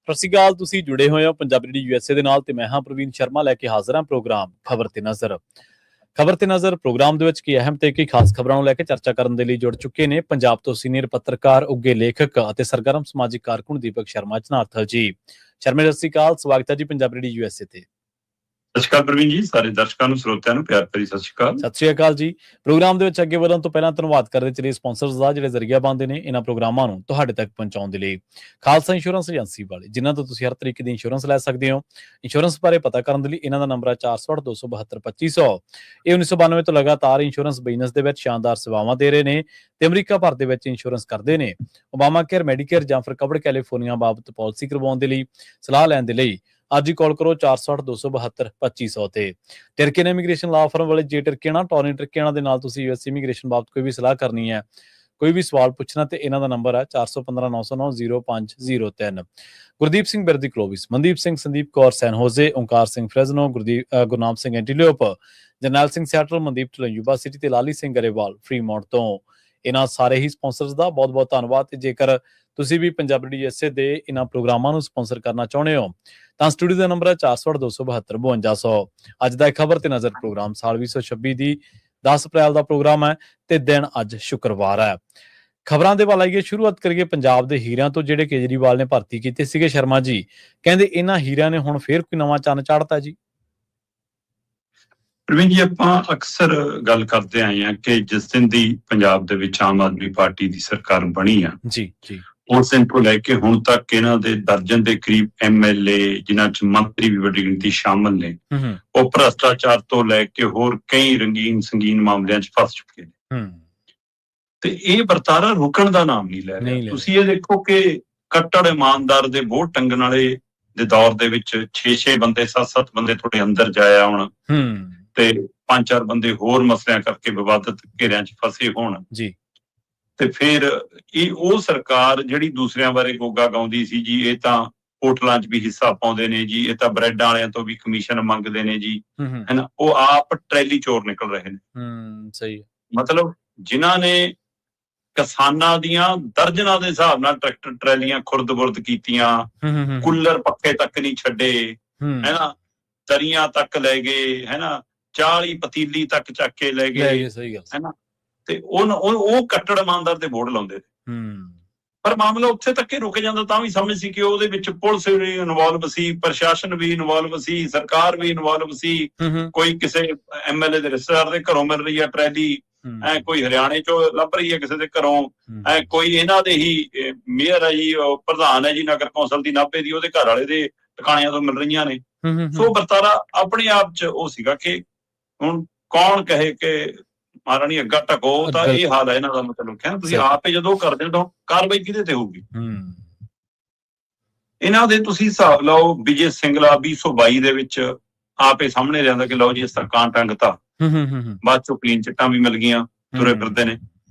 ਸਤਿ ਸ਼੍ਰੀ ਅਕਾਲ। ਤੁਸੀਂ ਜੁੜੇ ਹੋਏ ਹੋ ਪੰਜਾਬੀ ਰੇਡੀਓ USA ਦੇ ਨਾਲ ਤੇ ਮੈਂ ਹਾਂ ਪ੍ਰਵੀਨ ਸ਼ਰਮਾ ਲੈ ਕੇ ਹਾਜ਼ਰ ਹਾਂ ਪ੍ਰੋਗਰਾਮ ਖਬਰ ਤੇ ਨਜ਼ਰ। ਖਬਰ ਤੇ ਨਜ਼ਰ ਪ੍ਰੋਗਰਾਮ ਦੇ ਵਿੱਚ ਕੀ ਅਹਿਮ ਤੇ ਕੀ ਖਾਸ ਖਬਰਾਂ ਨੂੰ ਲੈ ਕੇ ਚਰਚਾ ਕਰਨ ਦੇ ਲਈ ਜੁੜ ਚੁੱਕੇ ਨੇ ਪੰਜਾਬ ਤੋਂ ਸੀਨੀਅਰ ਪੱਤਰਕਾਰ, ਉੱਘੇ ਲੇਖਕ ਅਤੇ ਸਰਗਰਮ ਸਮਾਜਿਕ ਕਾਰਕੁਨ ਦੀਪਕ ਸ਼ਰਮਾ ਜਨਾਰਥਲ ਜੀ। ਸ਼ਰਮਾ, ਸਤਿ ਸ਼੍ਰੀ ਅਕਾਲ, ਸਵਾਗਤ ਹੈ ਜੀ ਪੰਜਾਬੀ ਰੇਡੀਓ USA ਤੇ। ਸਤਿ ਸ਼੍ਰੀ ਅਕਾਲ ਪ੍ਰਵੀਨ ਜੀ, ਸਾਰੇ ਦਰਸ਼ਕਾਂ ਨੂੰ, ਸਰੋਤਿਆਂ ਨੂੰ ਪਿਆਰ ਭਰੀ ਸਤਿ ਸ਼੍ਰੀ ਅਕਾਲ। ਸਤਿ ਸ਼੍ਰੀ ਅਕਾਲ ਜੀ। ਪ੍ਰੋਗਰਾਮ ਦੇ ਵਿੱਚ ਅੱਗੇ ਵਧਣ ਤੋਂ ਪਹਿਲਾਂ ਧੰਨਵਾਦ ਕਰਦੇ ਚਲੇ ਸਪਾਂਸਰਸ ਦਾ ਜਿਹੜੇ ਜ਼ਰੀਆ ਬਣਦੇ ਨੇ ਇਹਨਾਂ ਪ੍ਰੋਗਰਾਮਾਂ ਨੂੰ ਤੁਹਾਡੇ ਤੱਕ ਪਹੁੰਚਾਉਣ ਦੇ ਲਈ। ਖਾਲਸਾ ਇੰਸ਼ੋਰੈਂਸ ਏਜੰਸੀ ਵਾਲੇ, ਜਿਨ੍ਹਾਂ ਤੋਂ ਤੁਸੀਂ ਹਰ ਤਰੀਕੇ ਦੀ ਇੰਸ਼ੋਰੈਂਸ ਲੈ ਸਕਦੇ ਹੋ। ਇੰਸ਼ੋਰੈਂਸ ਬਾਰੇ ਪਤਾ ਕਰਨ ਦੇ ਲਈ ਇਹਨਾਂ ਦਾ ਨੰਬਰ ਹੈ 468-272-2500। ਇਹ 1992 ਤੋਂ ਲਗਾਤਾਰ ਇੰਸ਼ੋਰੈਂਸ ਬਿਜ਼ਨਸ ਦੇ ਵਿੱਚ ਸ਼ਾਨਦਾਰ ਸੇਵਾਵਾਂ ਦੇ ਰਹੇ ਨੇ ਤੇ ਅਮਰੀਕਾ ਭਰ ਦੇ ਵਿੱਚ ਇੰਸ਼ੋਰੈਂਸ ਕਰਦੇ ਨੇ। ਓਬਾਮਾ ਕੇਅਰ, ਮੈਡੀਕੇਅਰ ਜਾਂ ਫਿਰ ਕਵਰਡ ਕੈਲੀਫੋਰਨੀਆ ਬਾਬਤ ਪਾਲਿਸੀ ਕਰਵਾਉਣ ਦੇ ਲਈ, ਸਲਾਹ ਲੈਣ ਦੇ ਲਈ ਅੱਜ ਹੀ ਕਾਲ ਕਰੋ 468-272-2500 ਤੇ। ਟਰਕੀਅਨ ਇਮੀਗ੍ਰੇਸ਼ਨ ਲਾ ਫਰਮ ਵਾਲੇ ਜੇ ਟਰਕੀਆਣਾ, ਟੌਨੀ ਟਰਕੀਆਣਾ ਦੇ ਨਾਲ ਤੁਸੀਂ US ਇਮੀਗ੍ਰੇਸ਼ਨ ਬਾਬਤ ਕੋਈ ਵੀ ਸਲਾਹ ਕਰਨੀ ਹੈ, ਕੋਈ ਵੀ ਸਵਾਲ ਪੁੱਛਣਾ ਤੇ ਇਹਨਾਂ ਦਾ ਨੰਬਰ ਹੈ 415-909-0503। Gurdeep Singh Birdi Clovis, Mandeep Singh, Sandeep Kaur San Jose, Onkar Singh Fresno, Gurnam Singh Antelope, Jarnail Singh Seattle, Mandeep Dhillon Yuba City ਤੇ ਲਾਲੀ ਸਿੰਘ ਗਰੇਵਾਲ ਫਰੀਮੌਂਟ ਤੋਂ। ਇਹਨਾਂ ਸਾਰੇ ਹੀ ਸਪਾਂਸਰਸ ਦਾ ਬਹੁਤ ਬਹੁਤ ਧੰਨਵਾਦ। ਤੇ ਜੇਕਰ ਤੁਸੀਂ ਵੀ ਪੰਜਾਬੀ ਰੇਡੀਓ USA ਦੇ ਇਹਨਾਂ ਪ੍ਰੋਗਰਾਮਾਂ ਨੂੰ ਸਪਾਂਸਰ ਕਰਨਾ ਚਾਹੁੰਦੇ ਹੋ ਤਾਂ ਸਟੂਡੀਓ ਦਾ ਨੰਬਰ ਹੈ 468-272-5200। ਅੱਜ ਦਾ ਖਬਰ ਤੇ ਨਜ਼ਰ ਪ੍ਰੋਗਰਾਮ ਸਾਲ 2026 ਦੀ 10 ਅਪ੍ਰੈਲ ਦਾ ਪ੍ਰੋਗਰਾਮ ਹੈ ਤੇ ਦਿਨ ਅੱਜ ਸ਼ੁੱਕਰਵਾਰ ਹੈ। ਖਬਰਾਂ ਦੇ ਵੱਲ ਆਈਏ, ਸ਼ੁਰੂਆਤ ਕਰੀਏ ਪੰਜਾਬ ਦੇ ਹੀਰਿਆਂ ਤੋਂ ਜਿਹੜੇ ਕੇਜਰੀਵਾਲ ਨੇ ਭਰਤੀ ਕੀਤੇ ਸੀਗੇ। ਸ਼ਰਮਾ ਜੀ ਕਹਿੰਦੇ ਇਹਨਾਂ ਹੀਰਿਆਂ ਨੇ ਹੁਣ ਫੇਰ ਕੋਈ ਨਵਾਂ ਚੰਨ ਚਾੜਤਾ ਜੀ। ਪ੍ਰਵੀਨ ਜੀ, ਆਪਾਂ ਅਕਸਰ ਗੱਲ ਕਰਦੇ ਆਏ ਹਾਂ ਕਿ ਜਿਸ ਦਿਨ ਦੀ ਪੰਜਾਬ ਦੇ ਵਿੱਚ ਆਮ ਆਦਮੀ ਪਾਰਟੀ ਦੀ ਸਰਕਾਰ ਬਣੀ ਆ ਜੀ ਜੀ, ਉਸ ਦਿਨ ਤੋਂ ਲੈ ਕੇ ਹੁਣ ਤੱਕ ਇਹਨਾਂ ਦੇ ਦਰਜਨ ਦੇ ਕਰੀਬ MLA, ਜਿਨ੍ਹਾਂ ਚ ਮੰਤਰੀ ਵੀ ਵੱਡੀ ਗਿਣਤੀ ਸ਼ਾਮਲ ਨੇ, ਉਹ ਭ੍ਰਸ਼ਟਾਚਾਰ ਤੋਂ ਲੈ ਕੇ ਹੋਰ ਕਈ ਰੰਗੀਨ ਸੰਗੀਨ ਮਾਮਲਿਆਂ ਚ ਫਸ ਚੁੱਕੇ ਨੇ ਤੇ ਇਹ ਵਰਤਾਰਾ ਰੁਕਣ ਦਾ ਨਾਮ ਨਹੀਂ ਲੈ ਰਿਹਾ। ਤੁਸੀਂ ਇਹ ਦੇਖੋ ਕਿ ਕੱਟੜ ਇਮਾਨਦਾਰ ਦੇ ਬੋਝ ਟੰਗਣ ਵਾਲੇ ਦੇ ਦੌਰ ਦੇ ਵਿੱਚ 6-6 ਬੰਦੇ, 7-7 ਬੰਦੇ ਤੁਹਾਡੇ ਅੰਦਰ ਜਾਇਆ ਹੁਣ ਤੇ 5-4 ਬੰਦੇ ਹੋਰ ਮਸਲਿਆਂ ਕਰਕੇ ਵਿਵਾਦਤ ਘੇਰਿਆਂ ਚ ਫਸੇ ਹੋਣ ਜੀ। ਤੇ ਫਿਰ ਇਹ ਉਹ ਸਰਕਾਰ ਜਿਹੜੀ ਦੂਸਰਿਆਂ ਬਾਰੇ ਗੋਗਾ ਗਾਉਂਦੀ ਸੀ ਜੀ, ਇਹ ਤਾਂ ਹੋਟਲਾਂ 'ਚ ਵੀ ਹਿੱਸਾ ਪਾਉਂਦੇ ਨੇ ਜੀ, ਇਹ ਤਾਂ ਬ੍ਰੈਡਾਂ ਵਾਲਿਆਂ ਤੋਂ ਵੀ ਕਮਿਸ਼ਨ ਮੰਗਦੇ ਨੇ ਜੀ, ਹੈਨਾ, ਉਹ ਆਪ ਟਰੈਲੀ ਚੋਰ ਨਿਕਲ ਰਹੇ ਨੇ। ਸਹੀ। ਮਤਲਬ ਜਿਨ੍ਹਾਂ ਨੇ ਕਿਸਾਨਾਂ ਦੀਆਂ ਦਰਜਨਾਂ ਦੇ ਹਿਸਾਬ ਨਾਲ ਟਰੈਕਟਰ ਟਰੈਲੀਆਂ ਖੁਰਦ-ਬੁਰਦ ਕੀਤੀਆਂ, ਕੂਲਰ ਪੱਖੇ ਤੱਕ ਨਹੀਂ ਛੱਡੇ, ਹੈਨਾ, ਦਰੀਆਂ ਤੱਕ ਲੈ ਗਏ, ਹੈਨਾ, 40 ਪਤੀਲੀ ਤੱਕ ਚੱਕ ਕੇ ਲੈ ਗਏ, ਹੈਨਾ, ਤੇ ਉਹ ਕੱਟੜ ਇਮਾਨਦਾਰ ਦੇ ਬੋਰਡ ਲਾਉਂਦੇ ਨੇ। ਪਰ ਮਾਮਲਾ ਉੱਥੇ ਤੱਕ ਹੀ ਰੁਕ ਜਾਂਦਾ ਤਾਂ ਵੀ ਸਮਝ ਸੀ ਕਿ ਉਹਦੇ ਵਿੱਚ ਪੁਲਿਸ ਵੀ ਇਨਵੋਲਵ ਸੀ, ਪ੍ਰਸ਼ਾਸਨ ਵੀ ਇਨਵੋਲਵ ਸੀ, ਸਰਕਾਰ ਵੀ ਇਨਵੋਲਵ ਸੀ। ਕੋਈ ਕਿਸੇ MLA ਦੇ ਰਿਸ਼ਤੇਦਾਰ ਦੇ ਘਰੋਂ ਮਿਲ ਰਹੀ ਹੈ ਟਰੈਲੀ, ਕੋਈ ਹਰਿਆਣੇ ਚੋਂ ਲੱਭ ਰਹੀ ਹੈ ਕਿਸੇ ਦੇ ਘਰੋਂ, ਕੋਈ ਇਹਨਾਂ ਦੇ ਹੀ ਮੇਅਰ ਹੈ ਜੀ, ਪ੍ਰਧਾਨ ਹੈ ਜੀ ਨਗਰ ਕੌਂਸਲ ਦੀ ਨਾਭੇ ਦੀ, ਉਹਦੇ ਘਰ ਵਾਲੇ ਦੇ ਟਿਕਾਣਿਆਂ ਤੋਂ ਮਿਲ ਰਹੀਆਂ ਨੇ। ਸੋ ਵਰਤਾਰਾ ਆਪਣੇ ਆਪ ਚ ਉਹ ਸੀਗਾ ਕਿ ਹੁਣ ਕੌਣ ਕਹੇ ਕਿ ਮਹਾਰਾਣੀ ਅੱਗਾ ਢਕੋ, ਤਾਂ ਇਹ ਹਾਲ ਹੈ ਇਹਨਾਂ ਦਾ। ਮਤਲਬ ਕਹਿੰਦਾ ਤੁਸੀਂ ਆਪ ਹੀ ਜਦੋਂ ਕਰਦੇ ਤਾਂ ਕਾਰਵਾਈ ਕਿਹਦੇ ਤੇ ਹੋਊਗੀ? ਇਹਨਾਂ ਦੇ ਤੁਸੀਂ ਹਿਸਾਬ ਲਾਓ, ਵਿਜੇ ਸਿੰਗਲਾ 2022 ਦੇ ਵਿੱਚ ਆਪੇ ਸਾਹਮਣੇ ਲਿਆਂਦਾ ਕਿ ਲਓ ਜੀ ਇਸ ਤਰ੍ਹਾਂ ਕਾਂ ਟੰਗਤਾ, ਬਾਅਦ ਚੋਂ ਕਲੀਨ ਚਿੱਟਾਂ ਵੀ ਮਿਲ ਗਈਆਂ, ਤੁਰੇ ਫਿਰਦੇ ਨੇ।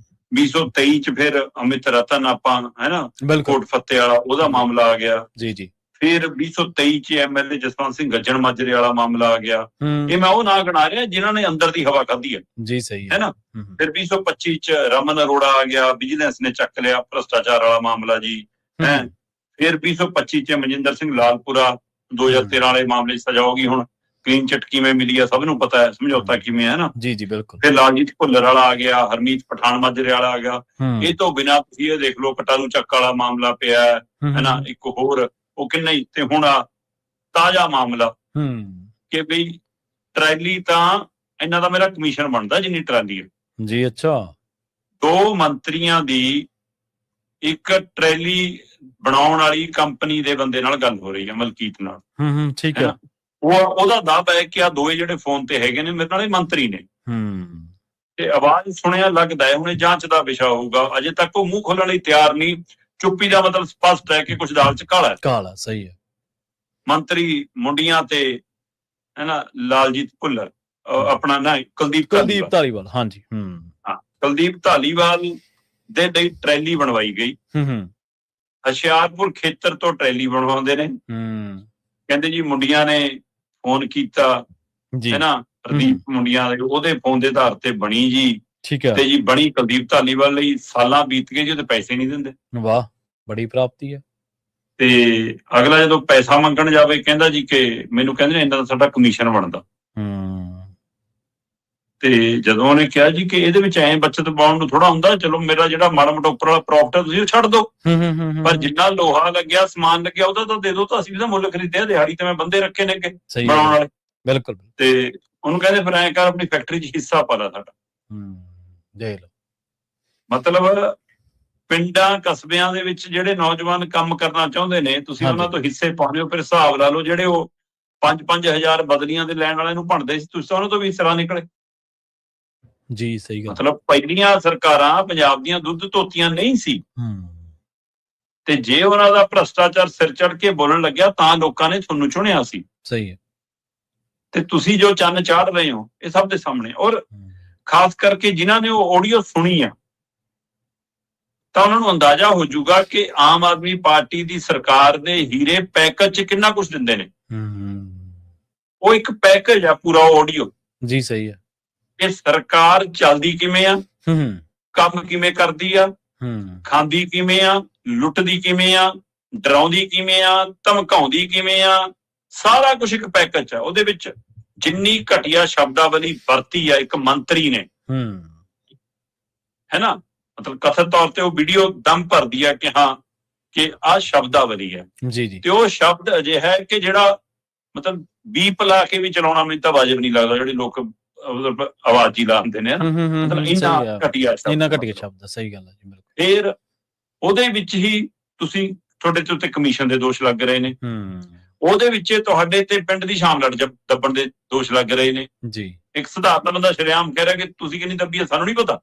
2023 ਚ ਫਿਰ ਅਮਿਤ ਰਤਨ, ਆਪਾਂ ਹੈਨਾ, ਕੋਟ ਫੱਤੇ ਵਾਲਾ, ਉਹਦਾ ਮਾਮਲਾ ਆ ਗਿਆ ਜੀ ਜੀ। ਫਿਰ 2023 ਚ MLA ਜਸਵੰਤ ਸਿੰਘ ਗੱਜਣ ਮਾਜਰੇ ਵਾਲਾ ਮਾਮਲਾ ਆ ਗਿਆ। ਇਹ ਮੈਂ ਉਹ ਨਾਂ ਗਿਣਾ ਰਿਹਾ ਜਿਨ੍ਹਾਂ ਨੇ ਅੰਦਰ ਦੀ ਹਵਾ ਖਾਧੀ ਹੈ ਜੀ। ਸਹੀ ਹੈ ਨਾ। ਫਿਰ 2025 ਚ ਰਮਨ ਅਰੋੜਾ ਆ ਗਿਆ, ਵਿਜੀਲੈਂਸ ਨੇ ਚੱਕ ਲਿਆ, ਭ੍ਰਸ਼ਟਾਚਾਰ ਵਾਲਾ ਮਾਮਲਾ ਜੀ। ਫਿਰ 2025 ਚ ਮਨਜਿੰਦਰ ਸਿੰਘ ਲਾਲਪੁਰਾ, 2013 ਵਾਲੇ ਮਾਮਲੇ ਚ ਸਜ਼ਾ ਹੋ ਗਈ। ਹੁਣ ਕਲੀਨ ਚਿੱਟ ਕਿਵੇਂ ਮਿਲੀ ਆ ਸਭ ਨੂੰ ਪਤਾ ਹੈ, ਸਮਝੌਤਾ ਕਿਵੇਂ ਹੈ ਨਾ। ਜੀ ਜੀ ਬਿਲਕੁਲ। ਫਿਰ ਲਾਲਜੀਤ ਭੁੱਲਰ ਵਾਲਾ ਆ ਗਿਆ, ਹਰਮੀਤ ਪਠਾਨ ਮਾਜਰੇ ਵਾਲਾ ਆ ਗਿਆ। ਇਹ ਤੋਂ ਬਿਨਾਂ ਤੁਸੀਂ ਇਹ ਦੇਖ ਲਓ, ਕਟਾਰੂ ਚੱਕ ਵਾਲਾ ਮਾਮਲਾ ਪਿਆ ਹੈ ਨਾ, ਇੱਕ ਹੋਰ ਉਹ ਕਿੰਨਾ ਹੀ। ਤੇ ਹੁਣ ਤਾਜ਼ਾ ਮਾਮਲਾ ਕਿ ਬਈ ਟਰੈਲੀ ਤਾਂ ਇਹਨਾਂ ਦਾ ਮੇਰਾ ਕਮਿਸ਼ਨ ਬਣਦਾ ਜਿੰਨੀ ਟਰਾਲੀ ਹੈ ਜੀ। ਅੱਛਾ। 2 ਮੰਤਰੀਆਂ ਦੀ ਇੱਕ ਟਰੈਲੀ ਬਣਾਉਣ ਵਾਲੀ ਕੰਪਨੀ ਦੇ ਬੰਦੇ ਨਾਲ ਗੱਲ ਹੋ ਰਹੀ ਹੈ, ਮਲਕੀਤ ਨਾਲ। ਠੀਕ ਹੈ। ਉਹਦਾ ਦਾਅਵਾ ਹੈ ਕਿ ਆ ਦੋਏ ਜਿਹੜੇ ਫੋਨ ਤੇ ਹੈਗੇ ਨੇ ਮੇਰੇ ਨਾਲ ਇਹ ਮੰਤਰੀ ਨੇ। ਤੇ ਆਵਾਜ਼ ਸੁਣਿਆ ਲੱਗਦਾ ਹੈ ਹੁਣ ਇਹ ਜਾਂਚ ਦਾ ਵਿਸ਼ਾ ਹੋਊਗਾ। ਅਜੇ ਤੱਕ ਉਹ ਮੂੰਹ ਖੋਲਣ ਲਈ ਤਿਆਰ ਨਹੀਂ। ਚੁੱਪੀ ਦਾ ਮਤਲਬ ਸਪਸ਼ਟ ਹੈ ਕਿ ਕੁਝ ਦਾਲ ਚ ਕਾਲਾ ਹੈ। ਕਾਲਾ, ਸਹੀ ਹੈ। ਮੰਤਰੀ ਮੁੰਡੀਆਂ ਤੇ ਹੈਨਾ, ਲਾਲਜੀਤ ਭੁੱਲਰ, ਆਪਣਾ ਨਾ ਕੁਲਦੀਪ ਧਾਲੀਵਾਲ। ਹਾਂਜੀ। ਹਾਂ, ਕੁਲਦੀਪ ਧਾਲੀਵਾਲ ਦੇ ਲਈ ਟਰੈਲੀ ਬਣਵਾਈ ਗਈ। ਹੁਸ਼ਿਆਰਪੁਰ ਖੇਤਰ ਤੋਂ ਟਰੈਲੀ ਬਣਵਾਉਂਦੇ ਨੇ। ਕਹਿੰਦੇ ਜੀ ਮੁੰਡੀਆਂ ਨੇ ਫੋਨ ਕੀਤਾ, ਹੈਨਾ, ਪ੍ਰਦੀਪ ਮੁੰਡੀਆਂ ਦੇ, ਉਹਦੇ ਫੋਨ ਦੇ ਆਧਾਰ ਤੇ ਬਣੀ ਜੀ। ਠੀਕ ਹੈ। ਤੇ ਜੀ ਬਣੀ ਕੁਲਦੀਪ ਧਾਲੀਵਾਲ ਲਈ, ਸਾਲਾਂ ਬੀਤ ਗਏ ਜੀ, ਉਹਦੇ ਪੈਸੇ ਨਹੀਂ ਦਿੰਦੇ। ਵਾਹ, ਬੜੀ ਪ੍ਰਾਪਤੀ ਹੈ। ਤੇ ਅਗਲਾ ਜਦੋਂ ਪੈਸਾ ਮੰਗਣ ਜਾਵੇ ਕਹਿੰਦਾ ਜੀ ਕਿ ਮੈਨੂੰ ਕਹਿੰਦੇ ਨੇ ਇਹਨਾਂ ਦਾ ਸਾਡਾ ਕਮਿਸ਼ਨ ਬਣਦਾ। ਤੇ ਜਦੋਂ ਉਹਨੇ ਕਿਹਾ ਜੀ ਕਿ ਇਹਦੇ ਵਿੱਚ ਐਂ ਬੱਚਤ ਪਾਉਣ ਨੂੰ ਥੋੜਾ ਹੁੰਦਾ, ਚਲੋ ਮੇਰਾ ਜਿਹੜਾ ਮਾੜਾ ਮੋਟਾ ਉੱਪਰ ਵਾਲਾ ਪ੍ਰੋਫਿਟ ਤੁਸੀਂ ਉਹ ਛੱਡ ਦਿਓ, ਪਰ ਜਿੰਨਾ ਲੋਹਾ ਲੱਗਿਆ ਸਮਾਨ ਲੱਗਿਆ ਉਹਦਾ ਤਾਂ ਦੇ ਦਿਓ, ਤਾਂ ਅਸੀਂ ਵੀ ਤਾਂ ਮੁੱਲ ਖਰੀਦਿਆ, ਦਿਹਾੜੀ ਤੇ ਮੈਂ ਬੰਦੇ ਰੱਖੇ ਨੇ ਅੱਗੇ ਬਣਾਉਣ ਵਾਲੇ। ਬਿਲਕੁਲ। ਤੇ ਉਹਨੂੰ ਕਹਿੰਦੇ ਫਿਰ ਐਂ ਕਰ ਆਪਣੀ ਫੈਕਟਰੀ 'ਚ ਹਿੱਸਾ ਪਾ ਲਾ ਸਾਡਾ। ਮਤਲਬ ਪਿੰਡਾਂ ਕਸਬਿਆਂ ਦੇ ਵਿੱਚ ਜਿਹੜੇ ਨੌਜਵਾਨ ਕੰਮ ਕਰਨਾ ਚਾਹੁੰਦੇ ਨੇ, ਤੁਸੀਂ ਉਹਨਾਂ ਤੋਂ ਹਿੱਸੇ ਪਾਉਂਦੇ ਹੋ, ਫਿਰ ਹਿਸਾਬ ਲਾ ਲਓ ਜਿਹੜੇ ਉਹ 5-5 ਹਜ਼ਾਰ ਬਦਲੀਆਂ ਦੇ ਲੈਣ ਵਾਲਿਆਂ ਨੂੰ ਭੰਡਦੇ ਸੀ, ਤੁਸੀਂ ਉਹਨਾਂ ਤੋਂ ਵੀ ਹਿੱਸਾ ਨਿਕਲੇ ਜੀ। ਸਹੀ ਗੱਲ। ਮਤਲਬ ਪਹਿਲੀਆਂ ਸਰਕਾਰਾਂ ਪੰਜਾਬ ਦੀਆਂ ਦੁੱਧ ਧੋਤੀਆਂ ਨਹੀਂ ਸੀ, ਤੇ ਜੇ ਉਹਨਾਂ ਦਾ ਭ੍ਰਸ਼ਟਾਚਾਰ ਸਿਰ ਚੜ ਕੇ ਬੋਲਣ ਲੱਗਿਆ ਤਾਂ ਲੋਕਾਂ ਨੇ ਤੁਹਾਨੂੰ ਚੁਣਿਆ ਸੀ। ਸਹੀ ਹੈ। ਤੇ ਤੁਸੀਂ ਜੋ ਚੰਨ ਚਾੜ ਰਹੇ ਹੋ ਇਹ ਸਭ ਦੇ ਸਾਹਮਣੇ, ਔਰ ਖਾਸ ਕਰਕੇ ਜਿਨ੍ਹਾਂ ਨੇ ਉਹ ਆਡੀਓ ਸੁਣੀ ਆ ਤਾਂ ਉਹਨਾਂ ਨੂੰ ਅੰਦਾਜ਼ਾ ਹੋ ਜਾਊਗਾ ਕਿ ਆਮ ਆਦਮੀ ਪਾਰਟੀ ਦੀ ਸਰਕਾਰ ਦੇ ਹੀਰੇ ਪੈਕੇਜ 'ਚ ਕਿੰਨਾ ਕੁਝ ਦਿੰਦੇ ਨੇ। ਉਹ ਇੱਕ ਪੈਕੇਜ ਆ ਪੂਰਾ ਆਡੀਓ। ਜੀ ਸਹੀ ਹੈ। ਇਹ ਸਰਕਾਰ ਚੱਲਦੀ ਕਿਵੇਂ ਆ, ਕੰਮ ਕਿਵੇਂ ਕਰਦੀ ਆ, ਖਾਂਦੀ ਕਿਵੇਂ ਆ, ਲੁੱਟਦੀ ਕਿਵੇਂ ਆ, ਡਰਾਉਂਦੀ ਕਿਵੇਂ ਆ, ਧਮਕਾਉਂਦੀ ਕਿਵੇਂ ਆ, ਸਾਰਾ ਕੁਝ ਇੱਕ ਪੈਕੇਜ ਆ। ਉਹਦੇ ਵਿੱਚ ਜਿੰਨੀ ਘਟੀਆ ਸ਼ਬਦਾਵਲੀ ਵਰਤੀ ਆ ਇੱਕ ਮੰਤਰੀ ਨੇ, ਹੈ ਨਾ, ਮਤਲਬ ਕਥਿਤ ਤੌਰ ਤੇ ਉਹ ਵੀਡੀਓ ਦਮ ਭਰਦੀ ਆ ਕਿ ਹਾਂ ਕਿ ਆਹ ਸ਼ਬਦਾਵਲੀ ਹੈ ਜੀ ਜੀ। ਤੇ ਉਹ ਸ਼ਬਦ ਅਜੇ ਹੈ ਕਿ ਜਿਹੜਾ ਮਤਲਬ ਬੀਪ ਲਾ ਕੇ ਵੀ ਚਲਾਉਣਾ ਮੈਨੂੰ ਤਾਂ ਵਾਜਬ ਨਹੀਂ ਲੱਗਦਾ, ਜਿਹੜੇ ਲੋਕ ਆਵਾਜ਼ ਹੀ ਲਾਉਂਦੇ ਨੇ, ਮਤਲਬ ਇੰਨਾ ਘਟੀਆ ਸ਼ਬਦ। ਸਹੀ ਗੱਲ ਹੈ ਜੀ, ਬਿਲਕੁਲ। ਫਿਰ ਉਹਦੇ ਵਿੱਚ ਹੀ ਤੁਸੀਂ ਤੁਹਾਡੇ ਤੇ ਉੱਤੇ ਕਮਿਸ਼ਨ ਦੇ ਦੋਸ਼ ਲੱਗ ਰਹੇ ਨੇ, ਉਹਦੇ ਵਿੱਚ ਤੁਹਾਡੇ ਤੇ ਪਿੰਡ ਦੀ ਸ਼ਾਮ ਲੜ ਦੱਬਣ ਦੇ ਦੋਸ਼ ਲੱਗ ਰਹੇ ਨੇ ਜੀ। ਇੱਕ ਸਿਧਾਰਥ ਬੰਦਾ ਸ਼ਰੇਆਮ ਕਹਿ ਰਿਹਾ ਕਿ ਤੁਸੀਂ ਕਿੰਨੀ ਦੱਬੀ ਹੈ ਸਾਨੂੰ ਨਹੀਂ ਪਤਾ,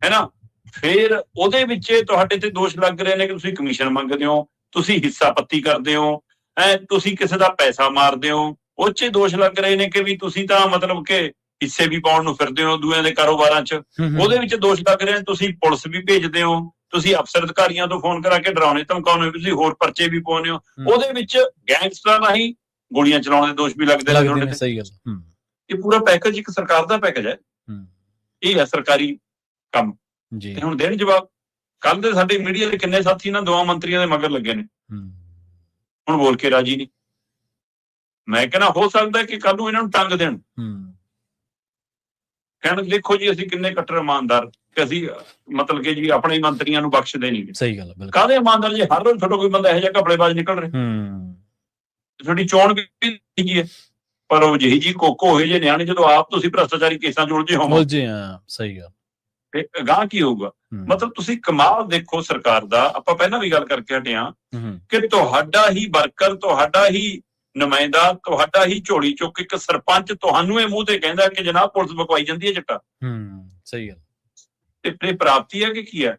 ਹੈ ਨਾ। ਫਿਰ ਉਹਦੇ ਵਿੱਚ ਤੁਹਾਡੇ ਤੇ ਦੋਸ਼ ਲੱਗ ਰਹੇ ਨੇ ਕਿ ਤੁਸੀਂ ਕਮਿਸ਼ਨ ਮੰਗਦੇ ਹੋ, ਤੁਸੀਂ ਹਿੱਸਾ ਪੱਤੀ ਕਰਦੇ ਹੋ, ਤੁਸੀਂ ਕਿਸੇ ਦਾ ਪੈਸਾ ਮਾਰਦੇ ਹੋ। ਉਹ 'ਚ ਦੋਸ਼ ਲੱਗ ਰਹੇ ਨੇ ਕਿ ਵੀ ਤੁਸੀਂ ਤਾਂ ਮਤਲਬ ਕਿ ਹਿੱਸੇ ਵੀ ਪਾਉਣ ਨੂੰ ਫਿਰਦੇ ਹੋ ਦੂਆਂ ਦੇ ਕਾਰੋਬਾਰਾਂ 'ਚ। ਉਹਦੇ ਵਿੱਚ ਦੋਸ਼ ਲੱਗ ਰਹੇ ਨੇ ਤੁਸੀਂ ਪੁਲਿਸ ਵੀ ਭੇਜਦੇ ਹੋ, ਤੁਸੀਂ ਅਫਸਰ ਅਧਿਕਾਰੀਆਂ ਤੋਂ ਫੋਨ ਕਰਾ ਕੇ ਡਰਾਉਣੇ ਧਮਕਾਉਣੇ, ਤੁਸੀਂ ਹੋਰ ਪਰਚੇ ਵੀ ਪਾਉਂਦੇ ਹੋ। ਉਹਦੇ ਵਿੱਚ ਗੈਂਗਸਟਰਾਂ ਰਾਹੀਂ ਗੋਲੀਆਂ ਚਲਾਉਣ ਦੇ ਦੋਸ਼ ਵੀ ਲੱਗਦੇ ਨੇ। ਸਹੀ ਗੱਲ। ਇਹ ਪੂਰਾ ਪੈਕੇਜ ਇੱਕ ਸਰਕਾਰ ਦਾ ਪੈਕੇਜ ਹੈ, ਇਹ ਹੈ ਸਰਕਾਰੀ ਕੰਮ। ਤੇ ਹੁਣ ਦੇਣ ਜਵਾਬ। ਕੱਲ ਦੇ ਸਾਡੇ ਮੀਡੀਆ ਦੇ ਕਿੰਨੇ ਸਾਥੀ ਇਹਨਾਂ ਦੋਵਾਂ ਮੰਤਰੀਆਂ ਦੇ ਮਗਰ ਲੱਗੇ ਨੇ, ਹੁਣ ਬੋਲ ਕੇ ਰਾਜੀ ਨਹੀਂ। ਮੈਂ ਕਹਿੰਦਾ ਹੋ ਸਕਦਾ ਕਿ ਕੱਲ ਨੂੰ ਇਹਨਾਂ ਨੂੰ ਟੰਗ ਦੇਣ, ਕਹਿਣ ਦੇਖੋ ਜੀ ਅਸੀਂ ਕਿੰਨੇ ਕੱਟੜ ਇਮਾਨਦਾਰ, ਕਿ ਅਸੀਂ ਮਤਲਬ ਕਿ ਜੀ ਆਪਣੇ ਮੰਤਰੀਆਂ ਨੂੰ ਬਖਸ਼ਦੇ ਨਹੀਂ। ਸਹੀ ਗੱਲ। ਕਾਹਦੇ ਇਮਾਨਦਾਰ ਜੇ ਹਰ ਰੋਜ਼ ਤੁਹਾਡਾ ਕੋਈ ਬੰਦਾ ਇਹੋ ਜਿਹਾ ਘਪਲੇਬਾਜ਼ ਨਿਕਲ ਰਿਹਾ। ਤੁਹਾਡੀ ਚੋਣ ਵੀ ਹੈਗੀ ਹੈ, ਪਰ ਉਹ ਜਿਹੀ ਜੀ ਕੋਕੋ ਹੋਏ ਜੇ ਨਿਆਣੇ, ਜਦੋਂ ਆਪ ਤੁਸੀਂ ਭ੍ਰਸ਼ਟਾਚਾਰੀ ਕੇਸਾਂ ਜੁਲਝੇ ਹੋਵੋ। ਸਹੀ ਗੱਲ। ਤੇ ਅਗਾਂਹ ਕੀ ਹੋਊਗਾ? ਮਤਲਬ ਤੁਸੀਂ ਕਮਾਲ ਦੇਖੋ ਸਰਕਾਰ ਦਾ। ਆਪਾਂ ਪਹਿਲਾਂ ਵੀ ਗੱਲ ਕਰਕੇ ਹਟੇ ਹਾਂ ਕਿ ਤੁਹਾਡਾ ਹੀ ਵਰਕਰ, ਤੁਹਾਡਾ ਹੀ ਨੁਮਾਇੰਦਾ, ਤੁਹਾਡਾ ਹੀ ਝੋਲੀ ਚੁੱਕ ਇੱਕ ਸਰਪੰਚ ਤੁਹਾਨੂੰ ਇਹ ਮੂੰਹ ਤੇ ਕਹਿੰਦਾ ਕਿ ਜਨਾਬ ਪੁਲਿਸ ਬਕਵਾਈ ਜਾਂਦੀ ਹੈ ਚਿੱਟਾ। ਸਹੀ ਗੱਲ। ਤੇ ਪ੍ਰਾਪਤੀ ਹੈ ਕਿ ਕੀ ਹੈ?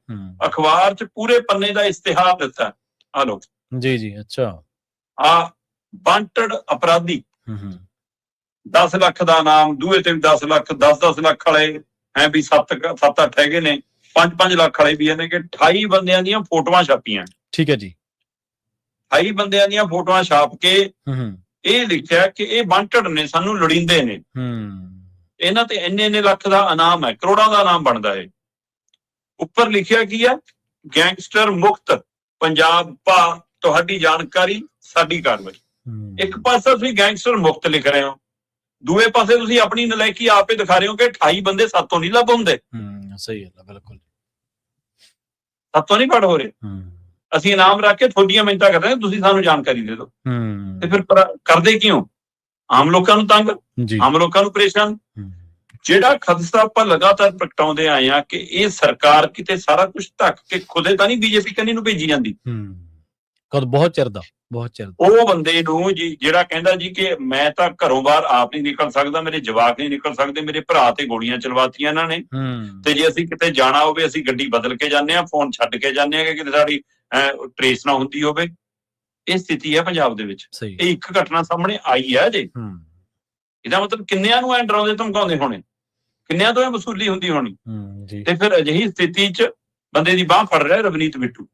ਅਖਬਾਰ 'ਚ ਪੂਰੇ ਪੰਨੇ ਦਾ ਇਸ਼ਤਿਹਾਰ ਦਿੱਤਾ, ਆ ਲੋ ਜੀ ਜੀ। ਅੱਛਾ। ਆ ਵਾਂਟਡ ਅਪਰਾਧੀ, 10 ਲੱਖ ਦਾ ਨਾਮ, ਦੂਏ ਤੇ ਵੀ 10 ਲੱਖ, 10-10 ਲੱਖ ਵਾਲੇ ਹੈ ਵੀ 7-8 ਹੈਗੇ ਨੇ, 5-5 ਲੱਖ ਵਾਲੇ ਵੀ ਨੇ, ਕਿ 28 ਬੰਦਿਆਂ ਦੀਆਂ ਫੋਟੋਆਂ ਛਾਪੀਆਂ। ਠੀਕ ਹੈ ਜੀ। 28 ਬੰਦਿਆਂ ਦੀਆਂ ਫੋਟੋਆਂ ਛਾਪ ਕੇ ਇਹ ਲਿਖਿਆ ਕਿ ਇਹ ਵਾਂਟਡ ਨੇ, ਸਾਨੂੰ ਲੋੜੀਂਦੇ ਨੇ, ਇਹਨਾਂ ਤੇ ਇੰਨੇ ਲੱਖ ਦਾ ਇਨਾਮ ਹੈ, ਕਰੋੜਾਂ ਦਾ ਇਨਾਮ ਬਣਦਾ ਹੈ। ਉੱਪਰ ਲਿਖਿਆ ਕੀ ਹੈ? ਗੈਂਗਸਟਰ ਮੁਕਤ ਪੰਜਾਬ ਭਾ, ਤੁਹਾਡੀ ਜਾਣਕਾਰੀ ਸਾਡੀ ਕਾਰਵਾਈ। ਇੱਕ ਪਾਸੇ ਤੁਸੀਂ ਗੈਂਗਸਟਰ ਮੁਕਤ ਲਿਖ ਰਹੇ ਹੋ, ਦੂਏ ਪਾਸੇ ਤੁਸੀਂ ਆਪਣੀ ਨਲਾਇਕੀ ਆਪੇ ਦਿਖਾ ਰਹੇ ਹੋ ਕਿ 28 ਬੰਦੇ ਸਾਤੋਂ ਨਹੀਂ ਲੱਭ ਹੁੰਦੇ। ਸਹੀ ਹੈ, ਬਿਲਕੁਲ ਸਾਤੋਂ ਨਹੀਂ ਪੜ ਹੋ ਰਹੇ। ਅਸੀਂ ਇਨਾਮ ਰੱਖ ਕੇ ਤੁਹਾਡੀਆਂ ਮਿਹਨਤਾਂ ਕਰ ਰਹੇ ਹਾਂ, ਤੁਸੀਂ ਸਾਨੂੰ ਜਾਣਕਾਰੀ ਦੇ ਦਿਓ। ਤੇ ਫਿਰ ਕਰਦੇ ਕਿਉਂ? ਆਮ ਲੋਕਾਂ ਨੂੰ ਤੰਗ, ਆਮ ਲੋਕਾਂ ਨੂੰ ਪਰੇਸ਼ਾਨ। ਜਿਹੜਾ ਖਦਸ਼ਾ ਆਪਾਂ ਲਗਾਤਾਰ ਪ੍ਰਗਟਾਉਂਦੇ ਆਏ ਆ ਕਿ ਇਹ ਸਰਕਾਰ ਕਿਤੇ ਸਾਰਾ ਕੁਝ ਢੱਕ ਕੇ ਖੁਦੇ ਤਾਂ ਨਹੀਂ ਬੀਜੇਪੀ ਕੰਨੀ ਨੂੰ ਭੇਜੀ ਜਾਂਦੀ। ਬਹੁਤ ਚਿਰ ਦਾ ਉਹ ਬੰਦੇ ਨੂੰ ਜੀ ਜਿਹੜਾ ਕਹਿੰਦਾ ਜੀ ਕਿ ਮੈਂ ਤਾਂ ਘਰੋਂ ਬਾਹਰ ਆਪ ਨਹੀਂ ਨਿਕਲ ਸਕਦਾ, ਮੇਰੇ ਜਵਾਕ ਨਹੀਂ ਨਿਕਲ ਸਕਦੇ, ਮੇਰੇ ਭਰਾ ਤੇ ਗੋਲੀਆਂ ਚਲਵਾਤੀਆਂ ਇਹਨਾਂ ਨੇ, ਤੇ ਜੇ ਅਸੀਂ ਕਿਤੇ ਜਾਣਾ ਹੋਵੇ ਅਸੀਂ ਗੱਡੀ ਬਦਲ ਕੇ ਜਾਂਦੇ ਹਾਂ, ਫੋਨ ਛੱਡ ਕੇ ਜਾਂਦੇ ਹਾਂ ਕਿ ਕਿਤੇ ਸਾਡੀ ਟਰੇਸ ਨਾ ਹੁੰਦੀ ਹੋਵੇ। ਇਹ ਸਥਿਤੀ ਹੈ ਪੰਜਾਬ ਦੇ ਵਿੱਚ। ਇਹ ਇੱਕ ਘਟਨਾ ਸਾਹਮਣੇ ਆਈ ਹੈ ਜੇ, ਇਹਦਾ ਮਤਲਬ ਕਿੰਨਿਆਂ ਨੂੰ ਐ ਡਰਾਉਂਦੇ ਧਮਕਾਉਂਦੇ ਹੋਣੇ, ਕਿੰਨਿਆਂ ਤੋਂ ਇਹ ਵਸੂਲੀ ਹੁੰਦੀ ਹੋਣੀ। ਤੇ ਫਿਰ ਅਜਿਹੀ ਸਥਿਤੀ 'ਚ ਬੰਦੇ ਦੀ ਬਾਂਹ ਫੜ ਰਿਹਾ ਰਵਨੀਤ ਬਿੱਟੂ,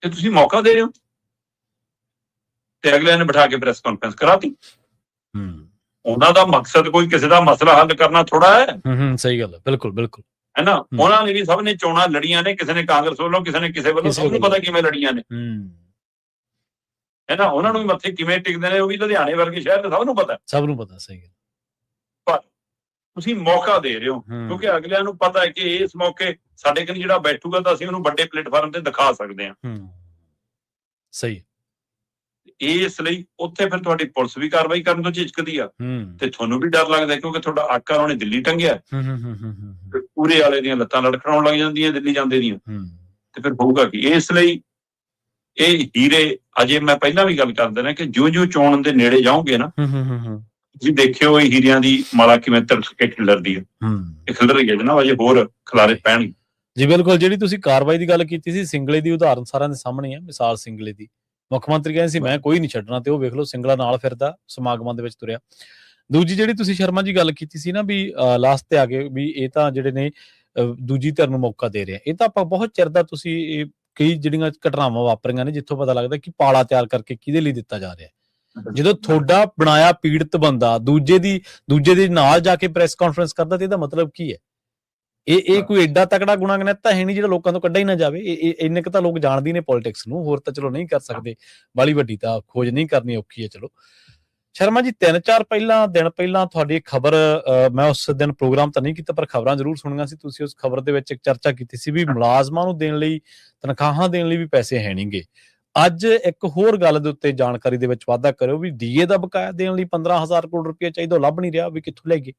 ਤੇ ਤੁਸੀਂ ਮੌਕਾ ਦੇ ਰਹੇ ਹੋ। ਤੇ ਅਗਲੇ ਨੇ ਬਿਠਾ ਕੇ ਪ੍ਰੈਸ ਕਾਨਫਰੰਸ ਕਰਾਤੀ। ਉਹਨਾਂ ਦਾ ਮਕਸਦ ਕੋਈ ਕਿਸੇ ਦਾ ਮਸਲਾ ਹੱਲ ਕਰਨਾ ਥੋੜਾ ਹੈ। ਸਹੀ ਗੱਲ ਹੈ, ਬਿਲਕੁਲ ਬਿਲਕੁਲ। ਹੈ ਨਾ। ਉਹਨਾਂ ਨੇ ਵੀ ਸਭ ਨੇ ਚੋਣਾਂ ਲੜੀਆਂ ਨੇ, ਕਿਸੇ ਨੇ ਕਾਂਗਰਸ ਵੱਲੋਂ, ਕਿਸੇ ਨੇ ਕਿਸੇ ਵੱਲੋਂ, ਸਭ ਨੂੰ ਪਤਾ ਕਿਵੇਂ ਲੜੀਆਂ ਨੇ, ਹੈ ਨਾ। ਉਹਨਾਂ ਨੂੰ ਵੀ ਮੱਥੇ ਕਿਵੇਂ ਟਿਕਦੇ ਨੇ, ਉਹ ਵੀ ਲੁਧਿਆਣੇ ਵਰਗੇ ਸ਼ਹਿਰ ਦੇ ਸਭ ਨੂੰ ਪਤਾ, ਸਭ ਨੂੰ ਪਤਾ। ਸਹੀ ਗੱਲ। ਪਰ ਤੁਸੀਂ ਮੌਕਾ ਦੇ ਰਹੇ ਹੋ, ਕਿਉਂਕਿ ਅਗਲਿਆਂ ਨੂੰ ਪਤਾ ਹੈ ਕਿ ਇਸ ਮੌਕੇ ਸਾਡੇ ਕੋਲ ਜਿਹੜਾ ਬੈਠੂਗਾ ਤਾਂ ਅਸੀਂ ਉਹਨੂੰ ਵੱਡੇ ਪਲੇਟਫਾਰਮ ਤੇ ਦਿਖਾ ਸਕਦੇ ਹਾਂ। ਸਹੀ। ਇਸ ਲਈ ਉੱਥੇ ਫਿਰ ਤੁਹਾਡੀ ਪੁਲਿਸ ਵੀ ਕਾਰਵਾਈ ਕਰਨ ਤੋਂ ਝਿਜਕਦੀ ਆ, ਤੇ ਤੁਹਾਨੂੰ ਵੀ ਡਰ ਲੱਗਦਾ, ਕਿਉਂਕਿ ਤੁਹਾਡਾ ਆਕਾ ਉਹਨੇ ਦਿੱਲੀ ਟੰਗਿਆ, ਪੂਰੇ ਵਾਲੇ ਦੀਆਂ ਲੱਤਾਂ ਲੜਖੜਾਉਣ ਲੱਗ ਜਾਂਦੀਆਂ ਦਿੱਲੀ ਜਾਂਦੇ ਦੀਆਂ, ਤੇ ਫਿਰ ਹੋਊਗਾ ਕੀ। ਇਸ ਲਈ ਇਹ ਹੀਰੇ, ਅਜੇ ਮੈਂ ਪਹਿਲਾਂ ਵੀ ਗੱਲ ਕਰ ਦੇਣਾ ਕਿ ਜੋ ਚੋਣ ਦੇ ਨੇੜੇ ਜਾਓਗੇ ਨਾ, ਤੁਸੀਂ ਦੇਖਿਓ ਇਹ ਹੀਰਿਆਂ ਦੀ ਮਾਲਾ ਕਿਵੇਂ ਤੜਕ ਕੇ ਖਿਲਰਦੀ ਹੈ। ਇਹ ਖਿਲਰ ਰਹੀ ਹੈ ਜਨਾਬ, ਅਜੇ ਹੋਰ ਖਿਲਾਰੇ ਪੈਣਗੇ। ਜੀ ਬਿਲਕੁਲ। ਜਿਹੜੀ ਤੁਸੀਂ ਕਾਰਵਾਈ ਦੀ ਗੱਲ ਕੀਤੀ ਸੀ, ਸਿੰਗਲੇ ਦੀ ਉਦਾਹਰਨ ਸਾਰਿਆਂ ਦੇ ਸਾਹਮਣੇ ਹੈ। ਮਿਸਾਲ ਸਿੰਗਲੇ ਦੀ, ਮੁੱਖ ਮੰਤਰੀ ਕਹਿੰਦੇ ਸੀ ਮੈਂ ਕੋਈ ਨਹੀਂ ਛੱਡਣਾ, ਤੇ ਉਹ ਵੇਖ ਲਓ ਸਿੰਗਲਾ ਨਾਲ ਫਿਰਦਾ, ਸਮਾਗਮਾਂ ਦੇ ਵਿੱਚ ਤੁਰਿਆ। ਦੂਜੀ ਜਿਹੜੀ ਤੁਸੀਂ ਸ਼ਰਮਾ ਜੀ ਗੱਲ ਕੀਤੀ ਸੀ ਨਾ ਵੀ ਲਾਸਟ ਤੇ ਆ ਕੇ ਵੀ ਇਹ ਤਾਂ ਜਿਹੜੇ ਨੇ ਦੂਜੀ ਧਿਰ ਨੂੰ ਮੌਕਾ ਦੇ ਰਹੇ ਆ, ਇਹ ਤਾਂ ਆਪਾਂ ਬਹੁਤ ਚਿਰ ਦਾ ਤੁਸੀਂ ਕਈ ਜਿਹੜੀਆਂ ਘਟਨਾਵਾਂ ਵਾਪਰੀਆਂ ਨੇ ਜਿੱਥੋਂ ਪਤਾ ਲੱਗਦਾ ਕਿ ਪਾਲਾ ਤਿਆਰ ਕਰਕੇ ਕਿਹਦੇ ਲਈ ਦਿੱਤਾ ਜਾ ਰਿਹਾ। ਜਦੋਂ ਤੁਹਾਡਾ ਬਣਾਇਆ ਪੀੜਤ ਬੰਦਾ ਦੂਜੇ ਦੇ ਨਾਲ ਜਾ ਕੇ ਪ੍ਰੈਸ ਕਾਨਫਰੰਸ ਕਰਦਾ, ਤੇ ਇਹਦਾ ਮਤਲਬ ਕੀ ਹੈ? ਇਹ ਕੋਈ ਐਡਾ ਤਕੜਾ ਗੁਣਾ ਗਣਿਤ ਹੈ ਨਹੀਂ ਜਿਹੜਾ ਲੋਕਾਂ ਤੋਂ ਕੱਢਿਆ ਹੀ ਨਾ ਜਾਵੇ। ਇੰਨੇ ਕੁ ਤਾਂ ਲੋਕ ਜਾਣਦੇ ਨੇ ਪੋਲਿਟਿਕਸ ਨੂੰ, ਹੋਰ ਤਾਂ ਚਲੋ ਨਹੀਂ ਕਰ ਸਕਦੇ, ਬਾਲੀ ਵੱਡੀ ਤਾਂ ਖੋਜ ਨਹੀਂ ਕਰਨੀ ਔਖੀ ਹੈ। ਚਲੋ ਸ਼ਰਮਾ ਜੀ, 3-4 ਦਿਨ ਪਹਿਲਾਂ ਤੁਹਾਡੀ ਖਬਰ, ਮੈਂ ਉਸ ਦਿਨ ਪ੍ਰੋਗਰਾਮ ਤਾਂ ਨਹੀਂ ਕੀਤਾ ਪਰ ਖਬਰਾਂ ਜ਼ਰੂਰ ਸੁਣੀਆਂ ਸੀ। ਤੁਸੀਂ ਉਸ ਖਬਰ ਦੇ ਵਿੱਚ ਇੱਕ ਚਰਚਾ ਕੀਤੀ ਸੀ ਵੀ ਮੁਲਾਜ਼ਮਾਂ ਨੂੰ ਦੇਣ ਲਈ, ਤਨਖਾਹਾਂ ਦੇਣ ਲਈ ਵੀ ਪੈਸੇ ਹੈ ਨਹੀਂਗੇ। ਅੱਜ ਇੱਕ ਹੋਰ ਗੱਲ ਦੇ ਉੱਤੇ ਜਾਣਕਾਰੀ ਦੇ ਵਿੱਚ ਵਾਧਾ ਕਰਿਓ ਵੀ ਡੀਏ ਦਾ ਬਕਾਇਆ ਦੇਣ ਲਈ 15,000 ਕਰੋੜ ਰੁਪਏ ਚਾਹੀਦਾ, ਲੱਭ ਨਹੀਂ ਰਿਹਾ, ਵੀ ਕਿੱਥੋਂ ਲੈ ਗਏ?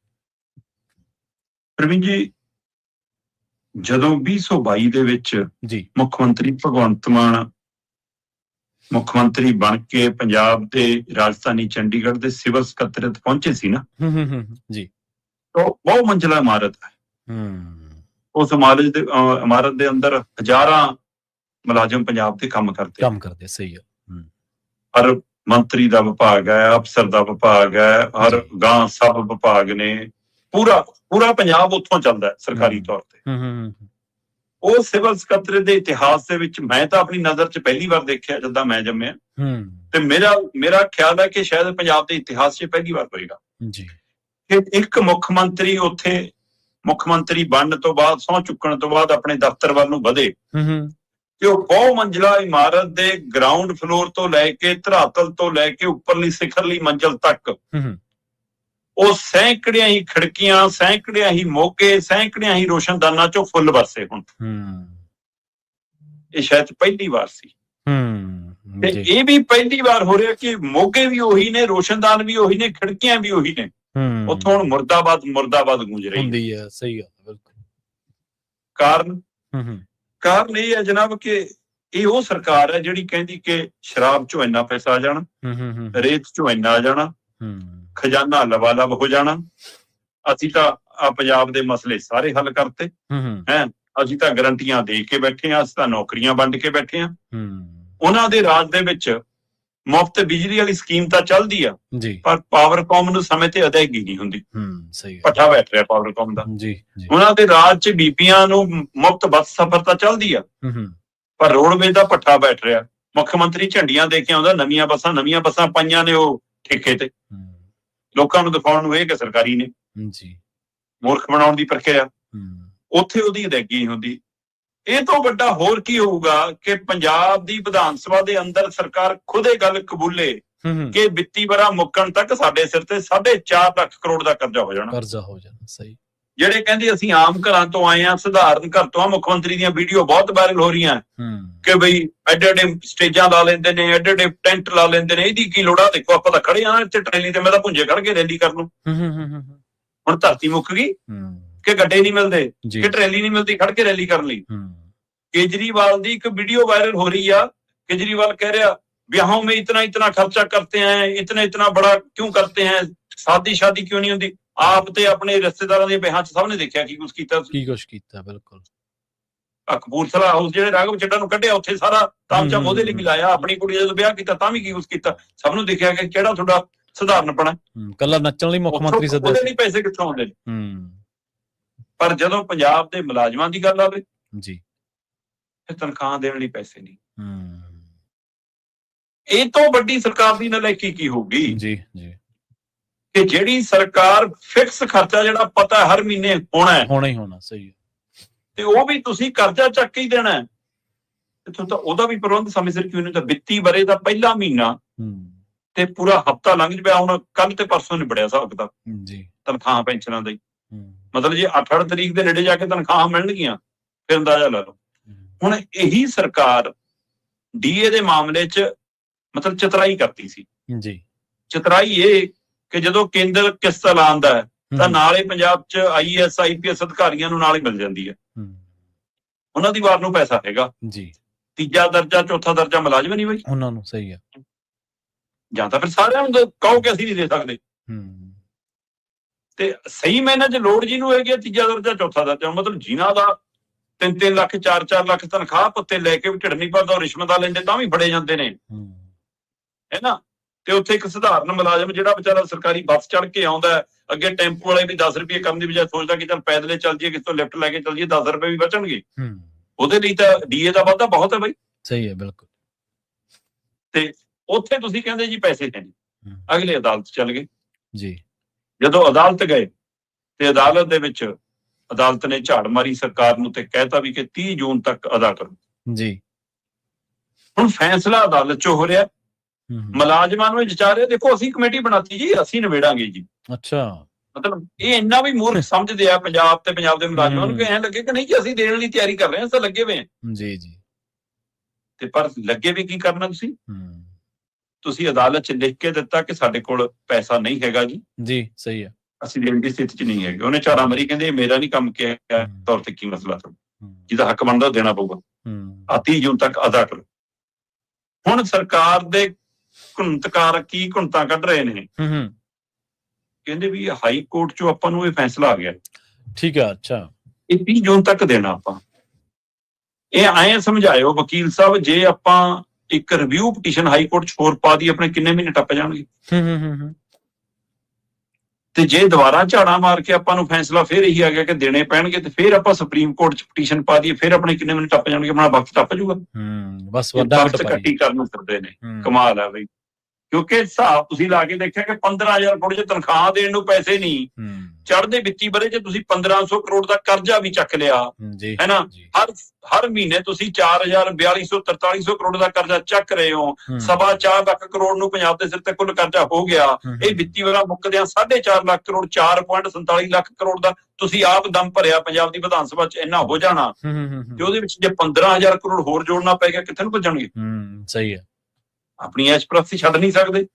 ਪ੍ਰਵੀਨ ਜੀ, ਜਦੋਂ 2022 ਦੇ ਵਿੱਚ ਜੀ ਮੁੱਖ ਮੰਤਰੀ ਭਗਵੰਤ ਮਾਨ ਮੁੱਖ ਮੰਤਰੀ ਬਣ ਕੇ ਪੰਜਾਬ ਦੇ ਰਾਜਧਾਨੀ ਚੰਡੀਗੜ੍ਹ ਦੇ ਸਿਵਲ ਸਕੱਤਰੇਤ ਪਹੁੰਚੇ ਸੀ ਨਾ, ਜੀ, ਉਹ ਬਹੁ ਮੰਜ਼ਿਲਾ ਇਮਾਰਤ ਹੈ। ਉਸ ਇਮਾਰਤ ਦੇ ਅੰਦਰ ਹਜ਼ਾਰਾਂ ਮੁਲਾਜ਼ਮ ਪੰਜਾਬ ਦੇ ਕੰਮ ਕਰਦੇ। ਸਹੀ ਹੈ। ਹਰ ਮੰਤਰੀ ਦਾ ਵਿਭਾਗ ਹੈ, ਅਫਸਰ ਦਾ ਵਿਭਾਗ ਹੈ, ਹਰ ਗਾਂ ਸਭ ਵਿਭਾਗ ਨੇ, ਪੂਰਾ ਪੰਜਾਬ ਉੱਥੋਂ ਚੱਲਦਾ ਸਰਕਾਰੀ ਤੌਰ ਤੇ। ਉਹ ਸਿਵਲ ਸਕੱਤਰੇਤ ਦੇ ਇਤਿਹਾਸ ਦੇ ਵਿੱਚ ਮੈਂ ਤਾਂ ਆਪਣੀ ਨਜ਼ਰ 'ਚ ਪਹਿਲੀ ਵਾਰ ਦੇਖਿਆ ਜਦੋਂ ਮੈਂ ਜੰਮਿਆ, ਤੇ ਮੇਰਾ ਖਿਆਲ ਹੈ ਕਿ ਸ਼ਾਇਦ ਪੰਜਾਬ ਦੇ ਇਤਿਹਾਸ 'ਚ ਪਹਿਲੀ ਵਾਰ ਹੋਏਗਾ ਕਿ ਇੱਕ ਮੁੱਖ ਮੰਤਰੀ ਉੱਥੇ ਮੁੱਖ ਮੰਤਰੀ ਬਣਨ ਤੋਂ ਬਾਅਦ, ਸਹੁੰ ਚੁੱਕਣ ਤੋਂ ਬਾਅਦ ਆਪਣੇ ਦਫ਼ਤਰ ਵੱਲ ਨੂੰ ਵਧੇ, ਕਿ ਉਹ ਬਹੁ ਮੰਜ਼ਿਲਾ ਇਮਾਰਤ ਦੇ ਗਰਾਊਂਡ ਫਲੋਰ ਤੋਂ ਲੈ ਕੇ ਧਰਾਤਲ ਤੋਂ ਲੈ ਕੇ ਉੱਪਰਲੀ ਸਿਖਰਲੀ ਮੰਜ਼ਿਲ ਤੱਕ ਉਹ ਸੈਂਕੜਿਆਂ ਹੀ ਖਿੜਕੀਆਂ, ਸੈਂਕੜਿਆਂ ਹੀ ਮੋਗੇ, ਸੈਂਕੜਿਆਂ ਹੀ ਰੋਸ਼ਨਦਾਨਾਂ ਚੋਂ ਫੁੱਲ ਵਰਸੇ ਹੁਣ। ਇਹ ਸ਼ਾਇਦ ਪਹਿਲੀ ਵਾਰ ਸੀ, ਤੇ ਇਹ ਵੀ ਪਹਿਲੀ ਵਾਰ ਹੋ ਰਿਹਾ ਕਿ ਮੋਗੇ ਵੀ ਉਹੀ ਨੇ, ਰੋਸ਼ਨਦਾਨ ਵੀ ਉਹੀ ਨੇ, ਖਿੜਕੀਆਂ ਵੀ ਉਹੀ ਨੇ। ਉੱਥੋਂ ਹੁਣ ਮੁਰਦਾਬਾਦ ਗੂੰਜ ਰਹੀ ਹੈ। ਸਹੀ ਗੱਲ, ਬਿਲਕੁਲ। ਕਾਰਨ ਇਹ ਹੈ ਜਨਾਬ ਕਿ ਇਹ ਉਹ ਸਰਕਾਰ ਹੈ ਜਿਹੜੀ ਕਹਿੰਦੀ ਕਿ ਸ਼ਰਾਬ ਚੋਂ ਇੰਨਾ ਪੈਸਾ ਆ ਜਾਣਾ, ਰੇਤ ਚੋਂ ਇੰਨਾ ਆ ਜਾਣਾ, ਖਜ਼ਾਨਾ ਲਵਾਲਬ ਹੋ ਜਾਣਾ, ਅਸੀਂ ਤਾਂ ਆ ਪੰਜਾਬ ਦੇ ਮਸਲੇ ਸਾਰੇ ਹੱਲ ਕਰਤੇ ਹੈ, ਅਸੀਂ ਤਾਂ ਗਰੰਟੀਆਂ ਦੇ ਕੇ ਬੈਠੇ ਹਾਂ, ਅਸੀਂ ਤਾਂ ਨੌਕਰੀਆਂ ਵੰਡ ਕੇ ਬੈਠੇ ਹਾਂ। ਉਹਨਾਂ ਦੇ ਰਾਜ ਦੇ ਵਿੱਚ ਮੁਫਤ ਬਿਜਲੀ ਵਾਲੀ ਸਕੀਮ ਤਾਂ ਚੱਲਦੀ ਆ, ਪਰ ਪਾਵਰਕਾਮ ਨੂੰ ਸਮੇਂ ਤੇ ਅਦਾਇਗੀ ਨਹੀਂ ਹੁੰਦੀ, ਪੱਠਾ ਬੈਠ ਰਿਹਾ ਪਾਵਰਕਾਮ ਦਾ। ਉਹਨਾਂ ਦੇ ਰਾਜ 'ਚ ਬੀਬੀਆਂ ਨੂੰ ਮੁਫਤ ਬੱਸ ਸਫ਼ਰ ਤਾਂ ਚੱਲਦੀ ਆ, ਪਰ ਰੋਡਵੇਜ਼ ਦਾ ਪੱਠਾ ਬੈਠ ਰਿਹਾ। ਮੁੱਖ ਮੰਤਰੀ ਝੰਡੀਆਂ ਦੇ ਕੇ ਆਉਂਦਾ, ਨਵੀਆਂ ਬੱਸਾਂ ਪਾਈਆਂ ਨੇ ਉਹ ਠੇਕੇ ਤੇ, ਲੋਕਾਂ ਨੂੰ ਦਿਖਾਉਣ ਨੂੰ ਇਹ ਕਿ ਸਰਕਾਰੀ ਨੇ, ਮੂਰਖ ਬਣਾਉਣ ਦੀ ਪ੍ਰਕਿਰਿਆ। ਉੱਥੇ ਉਹਦੀ ਅਦਾਇਗੀ ਨਹੀਂ ਹੁੰਦੀ। ਇਹ ਤੋਂ ਵੱਡਾ ਹੋਰ ਕੀ ਹੋਊਗਾ ਕਿ ਪੰਜਾਬ ਦੀ ਵਿਧਾਨ ਸਭਾ ਦੇ ਅੰਦਰ ਸਰਕਾਰ ਖੁਦ ਇਹ ਗੱਲ ਕਬੂਲੇ ਕਿ ਵਿੱਤੀ ਵਰ੍ਹਾ ਮੁੱਕਣ ਤੱਕ ਸਾਡੇ ਸਿਰ ਤੇ 4.5 ਲੱਖ ਕਰੋੜ ਦਾ ਕਰਜ਼ਾ ਹੋ ਜਾਣਾ। ਸਹੀ। ਜਿਹੜੇ ਕਹਿੰਦੇ ਅਸੀਂ ਆਮ ਘਰਾਂ ਤੋਂ ਆਏ ਆ, ਸਧਾਰਨ ਘਰ ਤੋਂ ਆ, ਮੁੱਖ ਮੰਤਰੀ ਦੀਆਂ ਵੀਡੀਓ ਬਹੁਤ ਵਾਇਰਲ ਹੋ ਰਹੀਆਂ ਕਿ ਬਈ ਐਡੇ ਸਟੇਜਾਂ ਲਾ ਲੈਂਦੇ ਨੇ, ਐਡੇ ਟੈਂਟ ਲਾ ਲੈਂਦੇ ਨੇ, ਇਹਦੀ ਕੀ ਲੋੜ ਆ? ਦੇਖੋ ਆਪਾਂ ਤਾਂ ਖੜੇ ਆ ਇੱਥੇ ਟਰੈਲੀ ਤੇ, ਮੈਂ ਤਾਂ ਭੁੰਜੇ ਖੜ ਕੇ ਰੈਲੀ ਕਰਨ ਨੂੰ। ਹੁਣ ਧਰਤੀ ਮੁੱਕ ਗਈ ਕਿ ਗੱਡੇ ਨਹੀਂ ਮਿਲਦੇ, ਕਿ ਟਰੈਲੀ ਨਹੀਂ ਮਿਲਦੀ ਖੜ ਕੇ ਰੈਲੀ ਕਰਨ ਲਈ। केजरीवाल ਦੀ ਇੱਕ ਵੀਡੀਓ ਵਾਇਰਲ ਹੋ ਰਹੀ ਆ, केजरीवाल कह रहा ब्याहों में इतना खर्चा करते हैं, इतना बड़ा क्यों करते हैं, शादी क्यों नहीं होती। आप ਤੇ ਆਪਣੇ ਰਿਸ਼ਤੇਦਾਰਾਂ ਦੇ ਵਿਆਹਾਂ 'ਚ ਸਭ ਨੇ ਦੇਖਿਆ ਕੀ ਕੁਛ ਕੀਤਾ। ਬਿਲਕੁਲ। ਕਪੂਰਥਲਾ ਹਾਊਸ ਜਿਹੜੇ ਰਾਘਵ ਚੱਡਾ ਨੂੰ ਕੱਢਿਆ, ਉੱਥੇ ਸਾਰਾ ਤਾਮਝਾਮ ਉਹਦੇ ਲਈ ਵੀ ਲਾਇਆ। ਆਪਣੀ ਕੁੜੀ ਜਦੋਂ ਵਿਆਹ ਕੀਤਾ ਤਾਂ ਵੀ ਕੀ ਕੁਛ ਕੀਤਾ, ਸਭ ਨੂੰ ਦੇਖਿਆ ਕਿ ਕਿਹੜਾ ਤੁਹਾਡਾ ਸਧਾਰਨਪਣਾ। ਕੱਲਾ ਨੱਚਣ ਲਈ ਮੁੱਖ ਮੰਤਰੀ ਸੱਦੇ, ਉਹਦੇ ਲਈ ਪੈਸੇ ਕਿੱਥੋਂ ਆਉਂਦੇ ਨੇ। ਪਰ ਜਦੋਂ ਪੰਜਾਬ ਦੇ ਮੁਲਾਜ਼ਮਾਂ ਦੀ ਗੱਲ ਆਵੇ ਜੀ, ਫਿਰ ਤਨਖਾਹ ਦੇਣ ਲਈ ਪੈਸੇ ਨਹੀਂ। ਇਹ ਤੋਂ ਵੱਡੀ ਸਰਕਾਰ ਦੀ ਨਲਾਇਕੀ ਕੀ ਹੋਊਗੀ ਜੀ ਕਿ ਜਿਹੜੀ ਸਰਕਾਰ ਫਿਕਸ ਖਰਚਾ ਜਿਹੜਾ ਪਤਾ ਹਰ ਮਹੀਨੇ ਹੋਣਾ ਹੀ ਹੋਣਾ। ਸਹੀ। ਤੇ ਉਹ ਵੀ ਤੁਸੀਂ ਕਰਜ਼ਾ ਚੱਕ ਕੇ ਹੀ ਦੇਣਾ ਹੈ। ਇੱਥੋਂ ਤਾਂ ਉਹਦਾ ਵੀ ਪ੍ਰਬੰਧ ਸਮੇਂ ਸਿਰ ਕਿਉਂ ਨਹੀਂ? ਤਾਂ ਵਿੱਤੀ ਵਰੇ ਦਾ ਪਹਿਲਾ ਮਹੀਨਾ ਤੇ ਪੂਰਾ ਹਫ਼ਤਾ ਲੰਘ ਜਾਵੇ। ਹੁਣ ਕੱਲ ਤੇ ਪਰਸੋਂ ਨਿਬੜਿਆ ਹਿਸਾਬ ਕਿਤਾਬ ਜੀ, ਤਨਖਾਹਾਂ ਪੈਨਸ਼ਨਾਂ ਦਾ ਹੀ। ਮਤਲਬ ਜੇ 8 ਤਰੀਕ ਦੇ ਨੇੜੇ ਜਾ ਕੇ ਤਨਖਾਹਾਂ ਮਿਲਣਗੀਆਂ, ਫਿਰ ਅੰਦਾਜ਼ਾ ਲਾ ਲਓ। ਹੁਣ ਇਹੀ ਸਰਕਾਰ ਡੀਏ ਦੇ ਮਾਮਲੇ 'ਚ ਮਤਲਬ ਚਤਰਾਈ ਕਰਤੀ ਸੀ ਜੀ। ਚਤਰਾਈ ਇਹ ਕਿ ਜਦੋਂ ਕੇਂਦਰ ਕਿਸ਼ਤ ਲਾਉਂਦਾ ਹੈ ਤਾਂ ਨਾਲ ਹੀ ਪੰਜਾਬ 'ਚ IAS IPS ਅਧਿਕਾਰੀਆਂ ਨੂੰ ਨਾਲ ਹੀ ਮਿਲ ਜਾਂਦੀ ਹੈ। ਉਹਨਾਂ ਦੀ ਵਾਰ ਨੂੰ ਪੈਸਾ ਹੈਗਾ ਜੀ। ਤੀਜਾ ਦਰਜਾ ਚੌਥਾ ਦਰਜਾ ਮੁਲਾਜ਼ਮ ਨਹੀਂ ਬਈ ਉਹਨਾਂ ਨੂੰ। ਸਹੀ ਹੈ। ਜਾਂ ਤਾਂ ਫਿਰ ਸਾਰਿਆਂ ਨੂੰ ਕਹੋ ਕਿ ਅਸੀਂ ਨਹੀਂ ਦੇ ਸਕਦੇ। ਤੇ ਸਹੀ ਮਾਇਨੇ 'ਚ ਲੋੜ ਜਿਹਨੂੰ ਹੈਗੀ ਤੀਜਾ ਦਰਜਾ ਚੌਥਾ ਦਰਜਾ, ਮਤਲਬ ਜਿਨ੍ਹਾਂ ਦਾ 3-3 ਲੱਖ 4-4 ਲੱਖ ਤਨਖਾਹ ਪੱਤੇ ਲੈ ਕੇ ਵੀ ਢਿੱਡ ਨਹੀਂ ਭਰਦਾ, ਰਿਸ਼ਵਤਾਂ ਲੈਂਦੇ ਤਾਂ ਵੀ ਫੜੇ ਜਾਂਦੇ ਨੇ, ਹੈ ਨਾ। ਤੇ ਉੱਥੇ ਇੱਕ ਸਧਾਰਨ ਮੁਲਾਜ਼ਮ ਜਿਹੜਾ ਵਿਚਾਰਾ ਸਰਕਾਰੀ ਬੱਸ ਚੜ੍ਹ ਕੇ ਆਉਂਦਾ, ਅੱਗੇ ਟੈਂਪੂ ਵਾਲੇ ਵੀ 10 ਰੁਪਏ ਕਰਨ ਦੀ ਬਜਾਏ ਸੋਚਦਾ ਕਿ ਚੱਲ ਪੈਦਲੇ ਚੱਲ ਜਾਈਏ, ਕਿਤੋਂ ਲਿਫਟ ਲੈ ਕੇ ਚੱਲ ਜਾਈਏ, 10 ਰੁਪਏ ਵੀ ਬਚਣਗੇ। ਉਹਦੇ ਲਈ ਤਾਂ ਡੀਏ ਦਾ ਵਾਧਾ ਬਹੁਤ ਹੈ ਬਈ। ਸਹੀ ਹੈ, ਬਿਲਕੁਲ। ਤੇ ਉੱਥੇ ਤੁਸੀਂ ਕਹਿੰਦੇ ਜੀ ਪੈਸੇ ਹੈ ਨਹੀਂ, ਅਗਲੇ ਅਦਾਲਤ ਚੱਲ ਗਏ ਜੀ। ਜਦੋਂ ਅਦਾਲਤ ਗਏ ਤੇ ਅਦਾਲਤ ਦੇ ਵਿੱਚ ਅਦਾਲਤ ਨੇ ਝਾੜ ਮਾਰੀ ਸਰਕਾਰ ਨੂੰ ਤੇ ਕਹਿਤਾ ਵੀ ਕਿ 30 ਜੂਨ ਤੱਕ ਅਦਾ ਕਰੋ ਜੀ। ਹੁਣ ਫੈਸਲਾ ਅਦਾਲਤ 'ਚ ਹੋ ਰਿਹਾ, ਮੁਲਾਜ਼ਮਾਂ ਨੂੰ ਵਿਚਾਰੇ ਦੇਖੋ ਅਸੀਂ ਕਮੇਟੀ ਬਣਾਤੀ ਜੀ, ਅਸੀਂ ਨਿਬੇੜਾਂਗੇ ਜੀ। ਅੱਛਾ, ਮਤਲਬ ਇਹ ਇੰਨਾ ਵੀ ਮੂਰਖ ਸਮਝਦੇ ਆ ਪੰਜਾਬ ਤੇ ਪੰਜਾਬ ਦੇ ਮੁਲਾਜ਼ਮਾਂ ਨੂੰ ਕਿ ਐਂ ਲੱਗੇ ਕਿ ਨਹੀਂ ਜੀ ਅਸੀਂ ਦੇਣ ਲਈ ਤਿਆਰੀ ਕਰ ਰਹੇ ਹਾਂ, ਅਸੀਂ ਲੱਗੇ ਹੋਏ ਹਾਂ ਜੀ ਜੀ। ਤੇ ਪਰ ਲੱਗੇ ਵੀ ਕੀ ਕਰਨਾ ਤੁਸੀਂ ਅਦਾਲਤ 'ਚ ਲਿਖ ਕੇ ਦਿੱਤਾ ਕਿ ਸਾਡੇ ਕੋਲ ਪੈਸਾ ਨਹੀਂ ਹੈਗਾ ਜੀ। ਜੀ, ਸਹੀ ਹੈ, ਅਸੀਂ ਦੇਣ ਦੀ ਸਥਿਤੀ 'ਚ ਨਹੀਂ ਹੈਗੇ। ਉਹਨੇ ਝਾੜਾ ਮਾਰੀ, ਕਹਿੰਦੇ ਮੇਰਾ ਨਹੀਂ ਕੰਮ ਕਿਹਾ ਤੌਰ ਤੇ ਕੀ ਮਸਲਾ ਜਿਹਦਾ ਹੱਕ ਬਣਦਾ ਦੇਣਾ ਪਊਗਾ, 30 ਜੂਨ ਤੱਕ ਅਦਾ ਕਰੋ। ਹੁਣ ਸਰਕਾਰ ਦੇ ਘੁਣਤਕਾਰ ਕੀ ਘੁਣਤਾਂ ਕੱਢ ਰਹੇ ਨੇ, ਕਹਿੰਦੇ ਵੀ ਹਾਈ ਕੋਰਟ 'ਚੋਂ ਆਪਾਂ ਨੂੰ ਇਹ ਫੈਸਲਾ ਆ ਗਿਆ, ਠੀਕ ਹੈ, ਅੱਛਾ ਇਹ 30 ਜੂਨ ਤੱਕ ਦੇਣਾ ਆਪਾਂ। ਇਹ ਐਂ ਸਮਝਾਇਓ ਵਕੀਲ ਸਾਹਿਬ, ਜੇ ਆਪਾਂ ਇੱਕ ਰਿਵਿਊ ਪਟੀਸ਼ਨ ਹਾਈ ਕੋਰਟ 'ਚ ਹੋਰ ਪਾ ਦੀ, ਆਪਣੇ ਕਿੰਨੇ ਮਹੀਨੇ ਟੱਪ ਜਾਣਗੇ। ਤੇ ਜੇ ਦੁਬਾਰਾ ਝਾੜਾ ਮਾਰ ਕੇ ਆਪਾਂ ਨੂੰ ਫੈਸਲਾ ਫਿਰ ਇਹੀ ਆ ਗਿਆ ਕਿ ਦੇਣੇ ਪੈਣਗੇ, ਤੇ ਫਿਰ ਆਪਾਂ ਸੁਪਰੀਮ ਕੋਰਟ 'ਚ ਪਟੀਸ਼ਨ ਪਾ ਦਈਏ, ਫਿਰ ਆਪਣੇ ਕਿੰਨੇ ਮਹੀਨੇ ਟੱਪ ਜਾਣਗੇ, ਆਪਣਾ ਵਕਤ ਟੱਪ ਜਾਊਗਾ। ਬਸ ਵੱਡਾ ਇਕੱਠੀ ਕਰਨ ਨੂੰ ਫਿਰਦੇ ਨੇ, ਕਮਾਲ ਹੈ ਬਈ। ਕਿਉਂਕਿ ਹਿਸਾਬ ਤੁਸੀਂ ਲਾ ਕੇ ਦੇਖਿਆ ਕਿ 15,000 ਕਰੋੜ 'ਚ ਤਨਖਾਹ ਦੇਣ ਨੂੰ ਪੈਸੇ ਨਹੀਂ, ਚੜ੍ਹਦੇ ਵਿੱਤੀ ਵਰੇ 'ਚ ਤੁਸੀਂ 1,500 ਕਰੋੜ ਦਾ ਕਰਜ਼ਾ ਵੀ ਚੱਕ ਲਿਆ, ਹੈ ਨਾ। ਹਰ ਮਹੀਨੇ ਤੁਸੀਂ 4,4200-4300 ਕਰੋੜ ਦਾ ਕਰਜ਼ਾ ਚੱਕ ਰਹੇ ਹੋ। 4.25 ਲੱਖ ਕਰੋੜ ਨੂੰ ਪੰਜਾਬ ਦੇ ਸਿਰ ਤੇ ਕੁੱਲ ਕਰਜ਼ਾ ਹੋ ਗਿਆ। ਇਹ ਵਿੱਤੀ ਵਰਾ ਮੁੱਕਦਿਆਂ 4.5 ਲੱਖ ਕਰੋੜ, 4.47 ਲੱਖ ਕਰੋੜ ਦਾ ਤੁਸੀਂ ਆਪ ਦਮ ਭਰਿਆ ਪੰਜਾਬ ਦੀ ਵਿਧਾਨ ਸਭਾ 'ਚ, ਇੰਨਾ ਹੋ ਜਾਣਾ। ਤੇ ਉਹਦੇ ਵਿੱਚ ਜੇ 15,000 ਕਰੋੜ ਹੋਰ ਜੋੜਨਾ ਪੈ ਗਿਆ, ਕਿੱਥੇ ਨੂੰ ਭੱਜਣਗੇ। ਸਹੀ ਹੈ, ਆਪਣੀ ਐਸ਼ ਪ੍ਰਸਤੀ ਛੱਡ ਨਹੀਂ ਸਕਦੇ,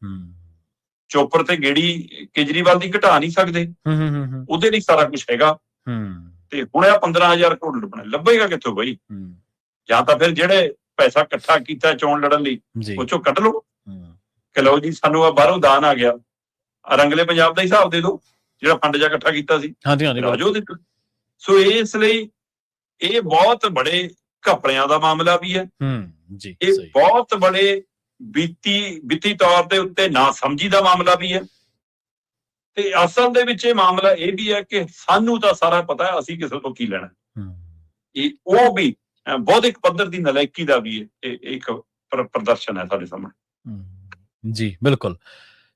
ਚੋਪਰ ਤੇ ਗੇੜੀ ਕੇਜਰੀਵਾਲ ਦੀ ਘਟਾ ਨਹੀਂ ਸਕਦੇ, ਉਹਦੇ ਲਈ ਸਾਰਾ ਕੁਝ ਹੈਗਾ। ਤੇ ਹੁਣ ਇਹ 15,000 ਕਰੋੜ ਲੱਭਣਾ, ਲੱਭੇਗਾ ਕਿੱਥੋਂ ਬਈ? ਜਾਂ ਤਾਂ ਫਿਰ ਜਿਹੜੇ ਪੈਸਾ ਇਕੱਠਾ ਕੀਤਾ ਚੋਣ ਲੜਨ ਲਈ ਉਹ ਚੋਂ ਕੱਢ ਲਓ ਕਿ ਲਓ ਜੀ ਸਾਨੂੰ ਆ ਬਾਹਰੋਂ ਦਾਨ ਆ ਗਿਆ, ਰੰਗਲੇ ਪੰਜਾਬ ਦਾ ਹਿਸਾਬ ਦੇ ਦਿਓ ਜਿਹੜਾ ਫੰਡ ਜਾ ਇਕੱਠਾ ਕੀਤਾ ਸੀ। ਸੋ ਇਸ ਲਈ ਇਹ ਬਹੁਤ ਬੜੇ ਘਪਲਿਆਂ ਦਾ ਮਾਮਲਾ ਵੀ ਹੈ, ਇਹ ਬਹੁਤ ਬੜੇ ਵਿੱਤੀ ਤੌਰ ਦੇ ਉੱਤੇ ਨਾ ਸਮਝੀ ਦਾ ਮਾਮਲਾ ਵੀ ਹੈ। ਤੇ ਅਸਲ ਦੇ ਵਿੱਚ ਇਹ ਮਾਮਲਾ ਇਹ ਵੀ ਹੈ ਕਿ ਸਾਨੂੰ ਤਾਂ ਸਾਰਾ ਪਤਾ ਹੈ, ਅਸੀਂ ਕਿਸੇ ਤੋਂ ਕੀ ਲੈਣਾ। ਇਹ ਉਹ ਵੀ ਬੌਧਿਕ ਪੱਧਰ ਦੀ ਨਲਾਇਕੀ ਦਾ ਵੀ ਇਹ ਇੱਕ ਪ੍ਰਦਰਸ਼ਨ ਹੈ ਸਾਡੇ ਸਾਹਮਣੇ। ਜੀ ਬਿਲਕੁਲ।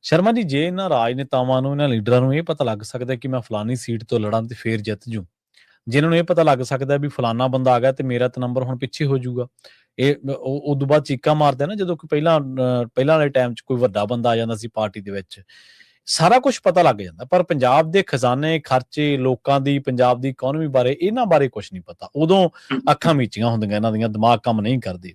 ਸ਼ਰਮਾ ਜੀ, ਜੇ ਇਹਨਾਂ ਰਾਜਨੇਤਾਵਾਂ ਨੂੰ, ਇਹਨਾਂ ਲੀਡਰਾਂ ਨੂੰ ਇਹ ਪਤਾ ਲੱਗ ਸਕਦਾ ਕਿ ਮੈਂ ਫਲਾਨੀ ਸੀਟ ਤੋਂ ਲੜਾਂ ਤੇ ਫੇਰ ਜਿੱਤ ਜੂ, ਜਿਨ੍ਹਾਂ ਨੂੰ ਇਹ ਪਤਾ ਲੱਗ ਸਕਦਾ ਵੀ ਫਲਾਨਾ ਬੰਦਾ ਆ ਗਿਆ ਤੇ ਮੇਰਾ ਤਾਂ ਨੰਬਰ ਹੁਣ ਪਿੱਛੇ ਹੋ ਜਾਊਗਾ, ਇਹ ਉਦੋਂ ਬਾਅਦ ਚੀਕਾਂ ਮਾਰਦੇ ਨਾ ਜਦੋਂ ਕੋਈ ਪਹਿਲਾਂ ਵਾਲੇ ਟਾਈਮ 'ਚ ਕੋਈ ਵੱਡਾ ਬੰਦਾ ਆ ਜਾਂਦਾ ਸੀ ਪਾਰਟੀ ਦੇ ਵਿੱਚ, ਸਾਰਾ ਕੁਝ ਪਤਾ ਲੱਗ ਜਾਂਦਾ। ਪਰ ਪੰਜਾਬ ਦੇ ਖਜ਼ਾਨੇ, ਖਰਚੇ, ਲੋਕਾਂ ਦੀ, ਪੰਜਾਬ ਦੀ ਇਕਨੋਮੀ ਬਾਰੇ, ਇਹਨਾਂ ਬਾਰੇ ਕੁਝ ਨਹੀਂ ਪਤਾ। ਉਦੋਂ ਅੱਖਾਂ ਮੀਚੀਆਂ ਹੁੰਦੀਆਂ ਇਹਨਾਂ ਦੀਆਂ, ਦਿਮਾਗ ਕੰਮ ਨਹੀਂ ਕਰਦੇ।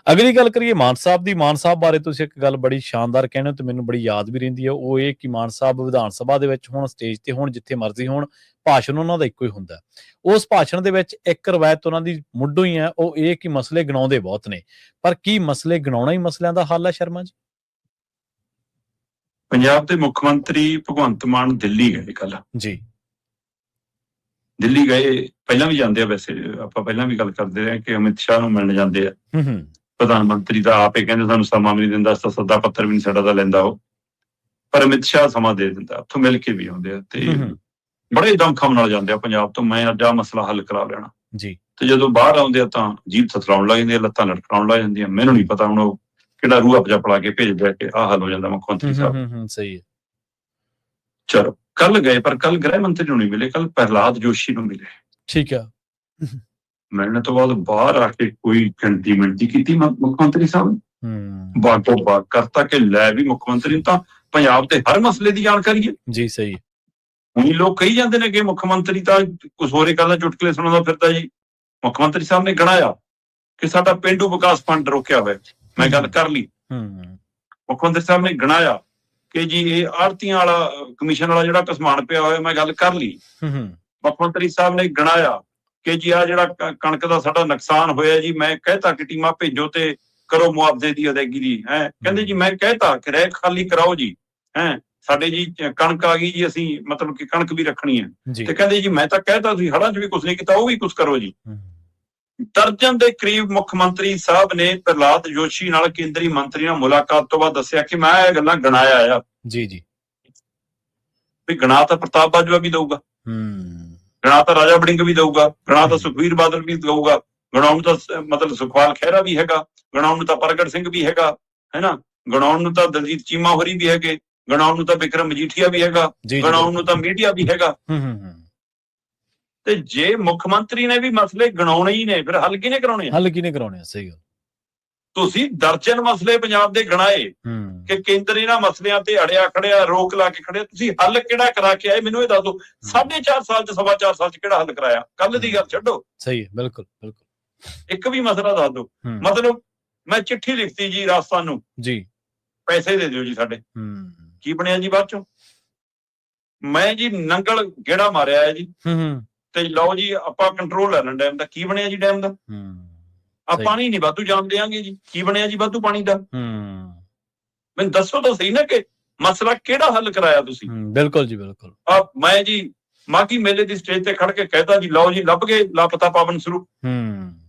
ਅਗਲੀ ਗੱਲ ਕਰੀਏ ਮਾਨ ਸਾਹਿਬ ਦੀ। ਮਾਨ ਸਾਹਿਬ ਬਾਰੇ ਤੁਸੀਂ ਇੱਕ ਗੱਲ ਬੜੀ ਸ਼ਾਨਦਾਰ ਕਹਿੰਦੇ ਹੋ ਤੇ ਮੈਨੂੰ ਬੜੀ ਯਾਦ ਵੀ ਰਹਿੰਦੀ ਹੈ, ਉਹ ਇਹ ਕਿ ਮਾਨ ਸਾਹਿਬ ਵਿਧਾਨ ਸਭਾ ਦੇ ਵਿੱਚ ਹੋਣ, ਸਟੇਜ ਤੇ ਹੋਣ, ਜਿੱਥੇ ਮਰਜ਼ੀ ਹੋਣ, ਭਾਸ਼ਣ ਉਹਨਾਂ ਦਾ ਇੱਕੋ ਹੀ ਹੁੰਦਾ। ਉਸ ਭਾਸ਼ਣ ਦੇ ਵਿੱਚ ਇੱਕ ਰਵਾਇਤ ਉਹਨਾਂ ਦੀ ਮੁੱਢੋਂ ਹੀ ਹੈ, ਉਹ ਇਹ ਕਿ ਮਸਲੇ ਗਿਣਾਉਂਦੇ ਬਹੁਤ ਨੇ, ਪਰ ਕੀ ਮਸਲੇ ਗਿਣਾਉਣਾ ਹੀ ਮਸਲਿਆਂ ਦਾ ਹੱਲ ਹੈ ਸ਼ਰਮਾ ਜੀ? ਪੰਜਾਬ ਦੇ ਮੁੱਖ ਮੰਤਰੀ ਭਗਵੰਤ ਮਾਨ ਦਿੱਲੀ ਗਏ ਕੱਲ ਜੀ। ਦਿੱਲੀ ਗਏ, ਪਹਿਲਾਂ ਵੀ ਜਾਂਦੇ ਆ, ਵੈਸੇ ਆਪਾਂ ਪਹਿਲਾਂ ਵੀ ਗੱਲ ਕਰਦੇ ਰਹੇ ਕਿ ਅਮਿਤ ਸ਼ਾਹ ਨੂੰ ਮਿਲਣ ਜਾਂਦੇ ਆ। ਪ੍ਰਧਾਨ ਮੰਤਰੀ ਦਾ ਆਪੇ ਕਹਿੰਦੇ ਸਾਨੂੰ ਸਮਾਂ ਵੀ ਨਹੀਂ ਦਿੰਦਾ, ਸੱਦਾ ਪੱਤਰ ਵੀ ਨਹੀਂ ਸਾਡਾ ਦਾ ਲੈਂਦਾ ਉਹ, ਪਰ ਅਮਿਤ ਸ਼ਾਹ ਸਮਾਂ ਦੇ ਦਿੰਦਾ, ਉੱਥੋਂ ਮਿਲ ਕੇ ਵੀ ਆਉਂਦੇ ਆ ਤੇ ਬੜੇ ਦਮਖਮ ਨਾਲ ਜਾਂਦੇ ਆ ਪੰਜਾਬ ਤੋਂ, ਮੈਂ ਅੱਜ ਆਹ ਮਸਲਾ ਹੱਲ ਕਰਾ ਲੈਣਾ ਜੀ। ਤੇ ਜਦੋਂ ਬਾਹਰ ਆਉਂਦੇ ਆ ਤਾਂ ਜੀਭ ਥਥਲਾਉਣ ਲੱਗ ਜਾਂਦੀ ਆ, ਲੱਤਾਂ ਲਟਕਾਉਣ ਲੱਗ ਜਾਂਦੀਆਂ। ਮੈਨੂੰ ਨਹੀਂ ਪਤਾ ਹੁਣ ਉਹ ਕਿਹੜਾ ਰੂਹ ਅਫਜਾ ਪਲਾ ਕੇ ਭੇਜਦਾ ਕਿ ਆਹ ਹੱਲ ਹੋ ਜਾਂਦਾ ਮੁੱਖ ਮੰਤਰੀ ਸਾਹਿਬ। ਸਹੀ ਹੈ। ਚਲੋ ਕੱਲ ਗਏ, ਪਰ ਕੱਲ ਗ੍ਰਹਿ ਮੰਤਰੀ ਨੂੰ ਨਹੀਂ ਮਿਲੇ, ਕੱਲ ਪ੍ਰਹਲਾਦ ਜੋਸ਼ੀ ਨੂੰ ਮਿਲੇ। ਠੀਕ ਆ। ਮਿਲਣ ਤੋਂ ਬਾਅਦ ਬਾਹਰ ਆ ਕੇ ਕੋਈ ਗਿਣਤੀ ਮਿਣਤੀ ਕੀਤੀ ਮੁੱਖ ਮੰਤਰੀ ਸਾਹਿਬ ਨੇ। ਬਾਗੋ ਬਾਗ ਕਰਤਾ ਕਿ ਲੈ ਵੀ ਮੁੱਖ ਮੰਤਰੀ ਨੂੰ ਤਾਂ ਪੰਜਾਬ ਦੇ ਹਰ ਮਸਲੇ ਦੀ ਜਾਣਕਾਰੀ ਹੈ ਜੀ। ਸਹੀ। ਹੁਣ ਲੋਕ ਕਹੀ ਜਾਂਦੇ ਨੇ ਕਿ ਮੁੱਖ ਮੰਤਰੀ ਤਾਂ ਕੁਝ ਹੋਰੇ ਕਰਦਾ, ਚੁਟਕਲੇ ਸੁਣਾਉਂਦਾ ਫਿਰਦਾ ਜੀ। ਮੁੱਖ ਮੰਤਰੀ ਸਾਹਿਬ ਨੇ ਗਣਾਇਆ ਕਿ ਸਾਡਾ ਪੇਂਡੂ ਵਿਕਾਸ ਫੰਡ ਰੋਕਿਆ ਹੋਇਆ, ਮੈਂ ਗੱਲ ਕਰ ਲਈ। ਮੁੱਖ ਮੰਤਰੀ ਸਾਹਿਬ ਨੇ ਗਣਾਇਆ ਕਿ ਜੀ ਇਹ ਆੜਤੀਆਂ ਵਾਲਾ ਕਮਿਸ਼ਨ ਵਾਲਾ ਜਿਹੜਾ ਕਸਮਾਨ ਪਿਆ ਹੋਇਆ, ਮੈਂ ਗੱਲ ਕਰ ਲਈ। ਮੁੱਖ ਮੰਤਰੀ ਸਾਹਿਬ ਨੇ ਗਣਾਇਆ ਕਿ ਜੀ ਆ ਜਿਹੜਾ ਕਣਕ ਦਾ ਸਾਡਾ ਨੁਕਸਾਨ ਹੋਇਆ ਜੀ, ਮੈਂ ਕਹਿਤਾ ਕਿ ਟੀਮਾਂ ਭੇਜੋ ਤੇ ਕਰੋ ਮੁਆਵਜ਼ੇ ਦੀ ਅਦਾਇਗੀ ਦੀ। ਕਹਿੰਦੇ ਜੀ ਮੈਂ ਕਹਿਤਾ ਕਿ ਰਹਿ ਖਾਲੀ ਕਰਾਓ ਜੀ। ਸਾਡੇ ਜੀ ਕਣਕ ਆ ਗਈ ਜੀ, ਅਸੀਂ ਮਤਲਬ ਕਿ ਕਣਕ ਵੀ ਰੱਖਣੀ ਹੈ। ਤੇ ਕਹਿੰਦੇ ਜੀ ਮੈਂ ਤਾਂ ਕਹਿਤਾ, ਤੁਸੀਂ ਹੜਾਂ 'ਚ ਵੀ ਕੁਛ ਨਹੀਂ ਕੀਤਾ, ਉਹ ਵੀ ਕੁਛ ਕਰੋ ਜੀ। ਦਰਜਨ ਦੇ ਕਰੀਬ ਮੁੱਖ ਮੰਤਰੀ ਸਾਹਿਬ ਨੇ ਪ੍ਰਹਲਾਦ ਜੋਸ਼ੀ ਨਾਲ, ਕੇਂਦਰੀ ਮੰਤਰੀ ਨਾਲ ਮੁਲਾਕਾਤ ਤੋਂ ਬਾਅਦ ਦੱਸਿਆ ਕਿ ਮੈਂ ਇਹ ਗੱਲਾਂ ਗਣਾਇਆ ਆ। ਜੀ ਵੀ ਗਣਾ ਤਾਂ ਪ੍ਰਤਾਪ ਬਾਜਵਾ ਵੀ ਦਊਗਾ, ਗਣਾ ਤਾਂ ਰਾਜਾ ਵੜਿੰਗ ਵੀ ਦਊਗਾ, ਗਣਾ ਤਾਂ ਸੁਖਬੀਰ ਬਾਦਲ ਵੀ ਦਊਗਾ, ਗਣਾਉਣ ਤਾਂ ਮਤਲਬ ਸੁਖਪਾਲ ਖਹਿਰਾ ਵੀ ਹੈਗਾ, ਗਣਾਉਣ ਨੂੰ ਤਾਂ ਪ੍ਰਗਟ ਸਿੰਘ ਵੀ ਹੈਗਾ, ਹੈਨਾ, ਗਣਾਉਣ ਨੂੰ ਤਾਂ ਦਲਜੀਤ ਚੀਮਾ ਹੋਰੀ ਵੀ ਹੈਗੇ, ਗਣਾਉਣ ਨੂੰ ਤਾਂ ਵਿਕਰਮ ਮਜੀਠੀਆ ਵੀ ਹੈਗਾ, ਗਣਾਉਣ ਨੂੰ ਤਾਂ ਮੀਡੀਆ ਵੀ ਹੈਗਾ। ਤੇ ਜੇ ਮੁੱਖ ਮੰਤਰੀ ਨੇ ਵੀ ਮਸਲੇ ਗਣਾਉਣੇ ਹੀ ਨੇ, ਫਿਰ ਹੱਲ ਕਿਹਨੇ ਕਰਾਉਣੇ? ਸਹੀ ਗੱਲ। ਤੁਸੀਂ ਦਰਜਨ ਮਸਲੇ ਪੰਜਾਬ ਦੇ ਗਣਾਏ ਕਿ ਕੇਂਦਰ ਇਹਨਾਂ ਮਸਲਿਆਂ ਤੇ ਅੜਿਆ ਖੜਿਆ, ਰੋਕ ਲਾ ਕੇ ਖੜਿਆ, ਤੁਸੀਂ ਹੱਲ ਕਿਹੜਾ ਕਰਾ ਕੇ ਆਏ? ਮੈਨੂੰ ਇਹ ਦੱਸ ਦਿਓ। 4.5 ਸਾਲ ਚ 4.25 ਸਾਲ ਚ ਕਿਹੜਾ ਹੱਲ ਕਰਾਇਆ? ਕੱਲ ਦੀ ਗੱਲ ਛੱਡੋ। ਸਹੀ ਹੈ, ਬਿਲਕੁਲ ਬਿਲਕੁਲ। ਇੱਕ ਵੀ ਮਸਲਾ ਦੱਸ ਦਿਓ। ਮਤਲਬ ਮੈਂ ਚਿੱਠੀ ਲਿਖਤੀ ਜੀ ਰਾਜਸਥਾਨ ਨੂੰ ਜੀ, ਪੈਸੇ ਦੇ ਦਿਓ ਜੀ ਸਾਡੇ। ਕੀ ਬਣਿਆ ਜੀ ਬਾਅਦ ਚੋਂ? ਮੈਂ ਜੀ ਨੰਗਲ ਗੇੜਾ ਮਾਰਿਆ ਹੈ ਜੀ, ਤੇ ਲਓ ਜੀ ਆਪਾਂ ਕੰਟਰੋਲ ਲੈ ਲੈਣ ਡੈਮ ਦਾ। ਕੀ ਬਣਿਆ ਜੀ ਡੈਮ ਦਾ? ਆ ਪਾਣੀ ਨਹੀਂ ਵਾਧੂ ਜਾਣ ਦਿਆਂਗੇ ਜੀ। ਕੀ ਬਣਿਆ ਜੀ ਵਾਧੂ ਪਾਣੀ ਦਾ? ਮੈਨੂੰ ਦੱਸੋ ਤਾਂ ਸਹੀ ਨਾ ਕਿ ਮਸਲਾ ਕਿਹੜਾ ਹੱਲ ਕਰਾਇਆ ਤੁਸੀਂ? ਬਿਲਕੁਲ ਜੀ ਬਿਲਕੁਲ। ਮੈਂ ਜੀ ਮਾਘੀ ਮੇਲੇ ਦੀ ਸਟੇਜ ਤੇ ਖੜ ਕੇ ਕਹਿਤਾ ਜੀ ਲਓ ਜੀ ਲੱਭ ਗਏ ਲਾਪਤਾ ਪਾਵਨ ਸਰੂਪ।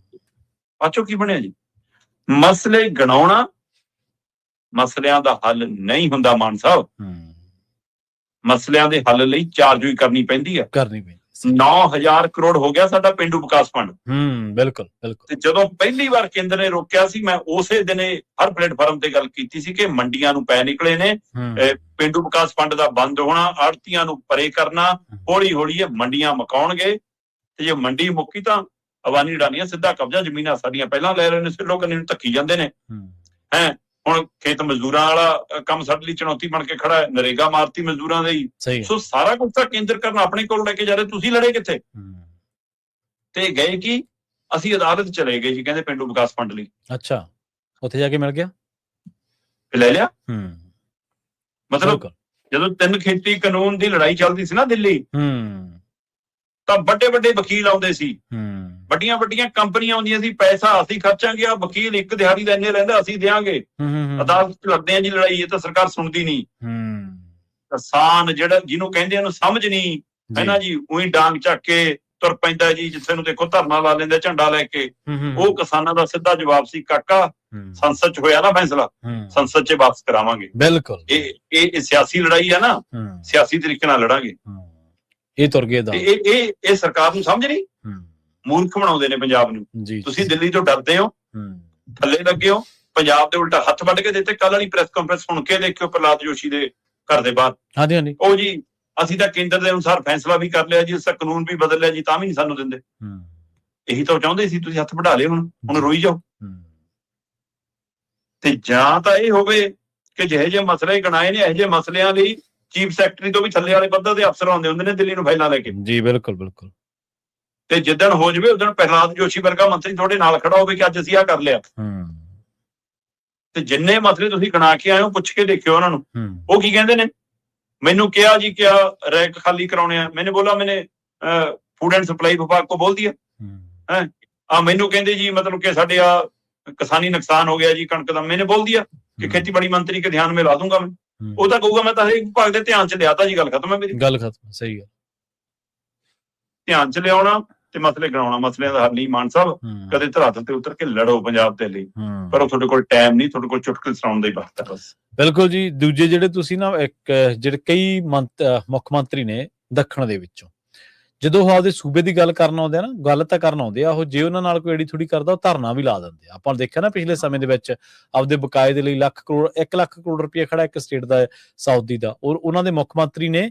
ਪਾਛੋ ਕੀ ਬਣਿਆ ਜੀ? ਮਸਲੇ ਗਣਾਉਣਾ ਮਸਲਿਆਂ ਦਾ ਹੱਲ ਨਹੀਂ ਹੁੰਦਾ ਮਾਨ ਸਾਹਿਬ। ਮਸਲਿਆਂ ਦੇ ਹੱਲ ਲਈ ਚਾਰਜੋਈ ਕਰਨੀ ਪੈਂਦੀ ਆ। 9,000 ਕਰੋੜ ਹੋ ਗਿਆ ਸਾਡਾ ਪੇਂਡੂ ਵਿਕਾਸ ਫੰਡ। ਬਿਲਕੁਲ ਬਿਲਕੁਲ। ਤੇ ਜਦੋਂ ਪਹਿਲੀ ਵਾਰ ਕੇਂਦਰ ਨੇ ਰੋਕਿਆ ਸੀ, ਮੈਂ ਉਸੇ ਦਿਨੇ ਹਰ ਪਲੇਟਫਾਰਮ ਤੇ ਗੱਲ ਕੀਤੀ ਸੀ ਕਿ ਮੰਡੀਆਂ ਨੂੰ ਪੈ ਨਿਕਲੇ ਨੇ, ਪੇਂਡੂ ਵਿਕਾਸ ਫੰਡ ਦਾ ਬੰਦ ਹੋਣਾ, ਆੜਤੀਆਂ ਨੂੰ ਪਰੇ ਕਰਨਾ, ਹੌਲੀ ਹੌਲੀ ਇਹ ਮੰਡੀਆਂ ਮੁਕਾਉਣਗੇ। ਤੇ ਜੇ ਮੰਡੀ ਮੁੱਕੀ ਤਾਂ ਅਵਾਨੀ ਅਡਾਨੀਆਂ ਸਿੱਧਾ ਕਬਜ਼ਾ, ਜ਼ਮੀਨਾਂ ਸਾਡੀਆਂ ਪਹਿਲਾਂ ਲੈ ਰਹੇ ਨੇ, ਸਿੱਧੋ ਕੰਨੀ ਨੂੰ ਧੱਕੀ ਜਾਂਦੇ ਨੇ। ਹੁਣ ਖੇਤ ਮਜ਼ਦੂਰਾਂ ਵਾਲਾ ਕੰਮ ਸਾਡੇ ਲਈ ਚੁਣੌਤੀ ਬਣ ਕੇ ਖੜਾ ਹੈ, ਨਰੇਗਾ ਮਾਰਤੀ ਮਜ਼ਦੂਰਾਂ ਦੇ ਹੀ। ਸੋ ਸਾਰਾ ਕੁਝ ਤਾਂ ਕੇਂਦਰ ਕਰਨਾ ਆਪਣੇ ਕੋਲ ਲੈ ਕੇ ਜਾ ਰਹੇ, ਤੁਸੀਂ ਲੜੇ ਕਿੱਥੇ? ਤੇ ਗਏ ਕਿ ਅਸੀਂ ਅਦਾਲਤ ਚਲੇ ਗਏ ਜੀ, ਕਹਿੰਦੇ ਪੇਂਡੂ ਵਿਕਾਸ ਫੰਡ ਲਈ। ਅੱਛਾ, ਉੱਥੇ ਜਾ ਕੇ ਮਿਲ ਗਿਆ, ਲੈ ਲਿਆ। ਮਤਲਬ ਜਦੋਂ 3 ਖੇਤੀ ਕਾਨੂੰਨ ਦੀ ਲੜਾਈ ਚੱਲਦੀ ਸੀ ਨਾ ਦਿੱਲੀ, ਤਾਂ ਵੱਡੇ ਵੱਡੇ ਵਕੀਲ ਆਉਂਦੇ ਸੀ, ਵੱਡੀਆਂ ਵੱਡੀਆਂ ਕੰਪਨੀਆਂ ਆਉਂਦੀਆਂ ਸੀ, ਪੈਸਾ ਅਸੀਂ ਖਰਚਾਂਗੇ, ਆ ਵਕੀਲ ਇੱਕ ਦਿਹਾੜੀ ਦਾ ਇੰਨੇ ਲੈਂਦਾ, ਅਸੀਂ ਦਿਆਂਗੇ। ਅਦਾਲਤ ਚ ਲੜਦੇ ਆ ਜੀ ਲੜਾਈ, ਇਹ ਤਾਂ ਸਰਕਾਰ ਸੁਣਦੀ ਨਹੀਂ। ਕਿਸਾਨ ਜਿਹੜਾ ਜਿਹਨੂੰ ਕਹਿੰਦੇ ਉਹਨੂੰ ਸਮਝ ਨਹੀਂ ਹੈ ਨਾ ਜੀ, ਉਹੀ ਡਾਂਗ ਚੱਕ ਕੇ ਤੁਰ ਪੈਂਦਾ ਜੀ, ਜਿੱਥੇ ਨੂੰ ਦੇਖੋ ਧਰਨਾ ਲਾ ਲੈਂਦੇ ਝੰਡਾ ਲੈ ਕੇ। ਉਹ ਕਿਸਾਨਾਂ ਦਾ ਸਿੱਧਾ ਜਵਾਬ ਸੀ, ਕਾਕਾ ਸੰਸਦ ਚ ਹੋਇਆ ਨਾ ਫੈਸਲਾ, ਸੰਸਦ ਚ ਵਾਪਸ ਕਰਾਵਾਂਗੇ। ਬਿਲਕੁਲ। ਇਹ ਸਿਆਸੀ ਲੜਾਈ ਹੈ ਨਾ, ਸਿਆਸੀ ਤਰੀਕੇ ਨਾਲ ਲੜਾਂਗੇ। ਇਹ ਤੁਰ ਗਏ ਦਾ ਇਹ ਸਰਕਾਰ ਨੂੰ ਸਮਝ ਨਹੀਂ, ਮੂਰਖ ਬਣਾਉਂਦੇ ਨੇ ਪੰਜਾਬ ਨੂੰ। ਤੁਸੀਂ ਦਿੱਲੀ ਤੋਂ ਡਰਦੇ ਹੋ, ਥੱਲੇ ਲੱਗੇ ਹੋ, ਪੰਜਾਬ ਦੇ ਉਲਟਾ ਹੱਥ ਵੱਢ ਕੇ ਦਿੱਤੇ। ਕੱਲ ਵਾਲੀ ਪ੍ਰੈਸ ਕਾਨਫਰੰਸ ਸੁਣ ਕੇ ਦੇਖਿਓ ਪ੍ਰਹਲਾਦ ਜੋਸ਼ੀ ਦੇ ਘਰ ਦੇ ਬਾਹਰ। ਹਾਂਜੀ ਹਾਂਜੀ। ਉਹ ਜੀ ਅਸੀਂ ਤਾਂ ਕੇਂਦਰ ਦੇ ਅਨੁਸਾਰ ਫੈਸਲਾ ਵੀ ਕਰ ਲਿਆ ਜੀ, ਅਸਾਂ ਕਾਨੂੰਨ ਵੀ ਬਦਲ ਲਿਆ ਜੀ, ਤਾਂ ਵੀ ਨਹੀਂ ਸਾਨੂੰ ਦਿੰਦੇ। ਇਹੀ ਤਾਂ ਚਾਹੁੰਦੇ ਸੀ, ਤੁਸੀਂ ਹੱਥ ਵਢਾ ਲਏ, ਹੁਣ ਰੋਈ ਜਾਓ। ਤੇ ਜਾਂ ਤਾਂ ਇਹ ਹੋਵੇ ਕਿ ਜਿਹੇ ਜਿਹੇ ਮਸਲੇ ਗਣਾਏ ਨੇ, ਇਹੋ ਜਿਹੇ ਮਸਲਿਆਂ ਲਈ ਚੀਫ ਸੈਕਟਰੀ ਤੋਂ ਵੀ ਥੱਲੇ ਵਾਲੇ ਪੱਧਰ ਦੇ ਅਫਸਰ ਆਉਂਦੇ ਹੁੰਦੇ ਨੇ ਦਿੱਲੀ ਨੂੰ ਫਾਈਲਾਂ ਲੈ ਕੇ। ਜੀ ਬਿਲਕੁਲ ਬਿਲਕੁਲ। ਤੇ ਜਿੱਦਣ ਹੋ ਜਾਵੇ ਉਦੋਂ ਪ੍ਰਹਲਾਦ ਜੋਸ਼ੀ ਵਰਗਾ ਮੰਤਰੀ ਤੁਹਾਡੇ ਨਾਲ ਖੜਾ ਹੋਵੇ ਕਿ ਅੱਜ ਅਸੀਂ ਆਹ ਕਰ ਲਿਆ। ਤੇ ਜਿੰਨੇ ਮਸਲੇ ਤੁਸੀਂ ਗਣਾ ਕੇ ਆਏ ਹੋ, ਪੁੱਛ ਕੇ ਦੇਖਿਓ ਉਹਨਾਂ ਨੂੰ, ਉਹ ਕੀ ਕਹਿੰਦੇ ਨੇ। ਮੈਨੂੰ ਕਿਹਾ ਜੀ ਕਿਆ ਰੈਕ ਖਾਲੀ ਕਰਾਉਣੇ ਆ, ਮੈਨੇ ਬੋਲਾ ਮੈਨੇ ਫੂਡ ਐਂਡ ਸਪਲਾਈ ਵਿਭਾਗ ਕੋ ਬੋਲ ਦਿਆ ਹੈ। ਮੈਨੂੰ ਕਹਿੰਦੇ ਜੀ ਮਤਲਬ ਕਿ ਸਾਡੇ ਆ ਕਿਸਾਨੀ ਨੁਕਸਾਨ ਹੋ ਗਿਆ ਜੀ ਕਣਕ ਦਾ, ਮੈਨੇ ਬੋਲ ਦਿਆ ਕਿ ਖੇਤੀਬਾੜੀ ਮੰਤਰੀ ਕੇ ਧਿਆਨ ਮੇ ਲਾ ਦੂੰਗਾ ਮੈਂ। ਉਹ ਤਾਂ ਕਹੂਗਾ ਮੈਂ ਤਾਂ ਹਰੇਕ ਵਿਭਾਗ ਦੇ ਧਿਆਨ ਚ ਲਿਆਤਾ ਜੀ, ਗੱਲ ਖਤਮ ਹੈ ਮੇਰੀ। ਗੱਲ ਖਤਮ, ਸਹੀ ਗੱਲ। ਧਿਆਨ ਚ ਲਿਆਉਣਾ ਤੇ ਮਸਲੇ ਗਣਾਉਣਾ, ਮਸਲਿਆਂ ਦਾ ਹੱਲ ਨਹੀਂ। ਮਾਨ ਸਾਹਿਬ ਕਦੇ ਧਰਾਤਲ ਤੇ ਉਤਰ ਕੇ ਲੜੋ ਪੰਜਾਬ ਦੇ ਲਈ, ਪਰ ਉਹ ਤੁਹਾਡੇ ਕੋਲ ਟਾਈਮ ਨਹੀਂ, ਤੁਹਾਡੇ ਕੋਲ ਚੁਟਕਲੇ ਸੁਣਾਉਣ ਦਾ ਹੀ ਵਕਤ ਹੈ ਬਸ। ਬਿਲਕੁਲ ਜੀ। ਦੂਜੇ ਜਿਹੜੇ ਤੁਸੀਂ ਨਾ ਇੱਕ ਜਿਹੜੇ ਕਈ ਮੁੱਖ ਮੰਤਰੀ ਨੇ ਦੱਖਣ ਦੇ ਵਿੱਚੋਂ, ਜਦੋਂ ਉਹ ਆਪਦੇ ਸੂਬੇ ਦੀ ਗੱਲ ਕਰਨ ਆਉਂਦੇ ਆ ਨਾ, ਗੱਲ ਤਾਂ ਕਰਨ ਆਉਂਦੇ ਆ ਉਹ, ਜੇ ਉਹਨਾਂ ਨਾਲ ਕੋਈ ਐਡੀ ਥੋੜੀ ਕਰਦਾ, ਉਹ ਧਰਨਾ ਵੀ ਲਾ ਦਿੰਦੇ ਆ। ਆਪਾਂ ਦੇਖਿਆ ਨਾ ਪਿਛਲੇ ਸਮੇਂ ਦੇ ਵਿੱਚ ਆਪਦੇ ਬਕਾਏ ਦੇ ਲਈ 1 ਲੱਖ ਕਰੋੜ ਰੁਪਇਆ ਖੜਾ ਇੱਕ ਸਟੇਟ ਦਾ, ਸਾਊਥ ਦੀ ਦਾ, ਔਰ ਉਹਨਾਂ ਦੇ ਮੁੱਖ ਮੰਤਰੀ ਨੇ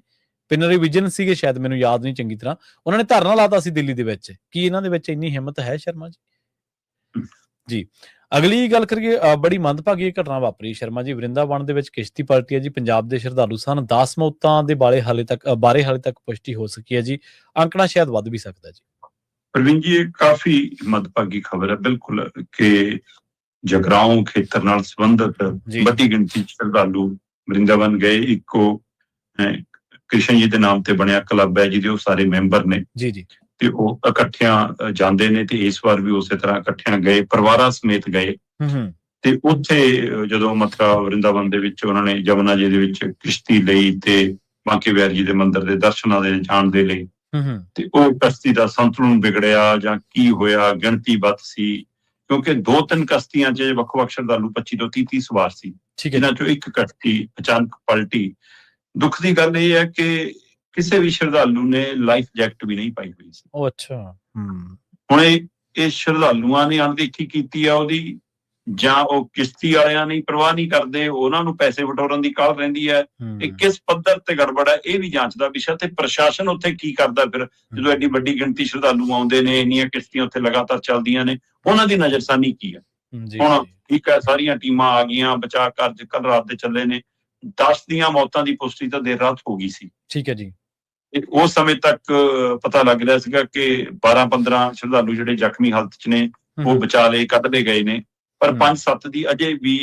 ਪਿਨਰੀ ਵਿਜਨ ਸੀਗੇ ਸ਼ਾਇਦ, ਮੈਨੂੰ ਯਾਦ ਨਹੀਂ ਚੰਗੀ ਤਰ੍ਹਾਂ, ਉਹਨਾਂ ਨੇ ਧਰਨਾ ਲਾਤਾ ਸੀ ਦਿੱਲੀ ਦੇ ਵਿੱਚ। ਕੀ ਇਹਨਾਂ ਦੇ ਵਿੱਚ ਇੰਨੀ ਹਿੰਮਤ ਹੈ ਸ਼ਰਮਾ ਜੀ? ਜੀ ਅਗਲੀ ਗੱਲ ਕਰੀਏ, ਬੜੀ ਮੰਦਭਾਗੀ ਘਟਨਾ ਵਾਪਰੀ ਸ਼ਰਮਾ ਜੀ, ਵਰਿੰਦਾਵਨ ਦੇ ਵਿੱਚ ਕਿਸ਼ਤੀ ਪਲਟੀ ਹੈ ਜੀ। ਪੰਜਾਬ ਦੇ ਸ਼ਰਧਾਲੂ ਸਨ, 10 ਮੌਤਾਂ ਦੇ ਬਾਰੇ ਹਾਲੇ ਤੱਕ ਪੁਸ਼ਟੀ ਹੋ ਸਕੀ ਹੈ ਜੀ, ਅੰਕੜਾ ਸ਼ਾਇਦ ਵੱਧ ਵੀ ਸਕਦਾ ਜੀ। ਪ੍ਰਵੀਨ ਜੀ, ਇਹ ਕਾਫੀ ਮੰਦਭਾਗੀ ਖਬਰ ਹੈ ਬਿਲਕੁਲ, ਕਿ ਜਗਰਾਉਂ ਖੇਤਰ ਨਾਲ ਸੰਬੰਧਿਤ ਵੱਡੀ ਗਿਣਤੀ ਸ਼ਰਧਾਲੂ ਵਰਿੰਦਾਵਨ ਗਏ। ਇੱਕੋ ਕ੍ਰਿਸ਼ਨ ਜੀ ਦੇ ਨਾਮ ਤੇ ਬਣਿਆ ਕਲੱਬ ਹੈ ਜਿਹਦੇ ਉਹ ਸਾਰੇ ਮੈਂਬਰ ਨੇ ਜੀ, ਤੇ ਉਹ ਇਕੱਠਿਆਂ ਜਾਂਦੇ ਨੇ, ਤੇ ਇਸ ਵਾਰ ਵੀ ਉਸੇ ਤਰ੍ਹਾਂ ਇਕੱਠਿਆਂ ਗਏ, ਪਰਿਵਾਰਾਂ ਸਮੇਤ ਗਏ। ਤੇ ਉੱਥੇ ਜਦੋਂ ਮਥੁਰਾ ਵਰਿੰਦਾਵਨ ਦੇ ਵਿੱਚ ਉਹਨਾਂ ਨੇ ਯਮੁਨਾ ਜੀ ਦੇ ਵਿੱਚ ਕਿਸ਼ਤੀ ਲਈ ਤੇ ਬਾਂਕੇ ਬਿਹਾਰੀ ਜੀ ਦੇ ਮੰਦਿਰ ਦੇ ਦਰਸ਼ਨਾਂ ਦੇ ਜਾਣ ਦੇ ਲਈ, ਤੇ ਉਹ ਕਸ਼ਤੀ ਦਾ ਸੰਤੁਲਨ ਵਿਗੜਿਆ ਜਾਂ ਕੀ ਹੋਇਆ, ਗਿਣਤੀ ਵੱਧ ਸੀ, ਕਿਉਂਕਿ 2-3 ਕਸ਼ਤੀਆਂ 'ਚ ਵੱਖ-ਵੱਖ ਸ਼ਰਧਾਲੂ 25 ਤੋਂ 30 ਸਵਾਰ ਸੀ, ਜਿਨ੍ਹਾਂ ਚੋਂ ਇੱਕ ਕਸ਼ਤੀ ਅਚਾਨਕ ਪਲਟੀ। ਦੁੱਖ ਦੀ ਗੱਲ ਇਹ ਹੈ ਕਿ ਕਿਸੇ ਵੀ ਸ਼ਰਧਾਲੂ ਨੇ ਲਾਈਫ ਜੈਕਟ ਵੀ ਨਹੀਂ ਪਾਈ ਹੋਈ ਸੀ। ਉਹ ਅੱਛਾ। ਹੁਣ ਇਹ ਸ਼ਰਧਾਲੂਆਂ ਨੇ ਅਣਦੇਖੀ ਕੀਤੀ ਆ ਉਹਦੀ, ਜਾਂ ਉਹ ਕਿਸ਼ਤੀ ਵਾਲਿਆਂ ਨੇ ਪਰਵਾਹ ਨਹੀਂ ਕਰਦੇ, ਉਹਨਾਂ ਨੂੰ ਪੈਸੇ ਵਟੋਰਨ ਦੀ ਕਾਹਲ ਰਹਿੰਦੀ ਹੈ। ਇਹ ਕਿਸ ਪੱਧਰ ਤੇ ਗੜਬੜ ਹੈ, ਇਹ ਵੀ ਜਾਂਚ ਦਾ ਵਿਸ਼ਾ। ਤੇ ਪ੍ਰਸ਼ਾਸਨ ਉੱਥੇ ਕੀ ਕਰਦਾ ਫਿਰ, ਜਦੋਂ ਐਡੀ ਵੱਡੀ ਗਿਣਤੀ ਸ਼ਰਧਾਲੂ ਆਉਂਦੇ ਨੇ, ਇੰਨੀਆਂ ਕਿਸ਼ਤੀਆਂ ਉੱਥੇ ਲਗਾਤਾਰ ਚੱਲਦੀਆਂ ਨੇ, ਉਹਨਾਂ ਦੀ ਨਜ਼ਰਸਾਨੀ ਕੀ ਹੈ? ਹੁਣ ਠੀਕ ਹੈ, ਸਾਰੀਆਂ ਟੀਮਾਂ ਆ ਗਈਆਂ, ਬਚਾਅ ਕਾਰਜ ਕੱਲ ਰਾਤ ਦੇ ਚੱਲੇ ਨੇ, 10 ਦੀਆਂ ਮੌਤਾਂ ਦੀ ਪੁਸ਼ਟੀ ਤਾਂ ਦੇਰ ਰਾਤ ਹੋ ਗਈ ਸੀ। ਠੀਕ ਹੈ ਜੀ। ਉਸ ਸਮੇਂ ਤੱਕ ਪਤਾ ਲੱਗ ਰਿਹਾ ਸੀਗਾ ਕਿ 12-15 ਸ਼ਰਧਾਲੂ ਜਿਹੜੇ ਜ਼ਖਮੀ ਹਾਲਤ 'ਚ ਨੇ ਉਹ ਬਚਾ ਲਏ, ਕੱਢ ਲਏ ਗਏ ਨੇ, ਪਰ 5-7 ਦੀ ਅਜੇ ਵੀ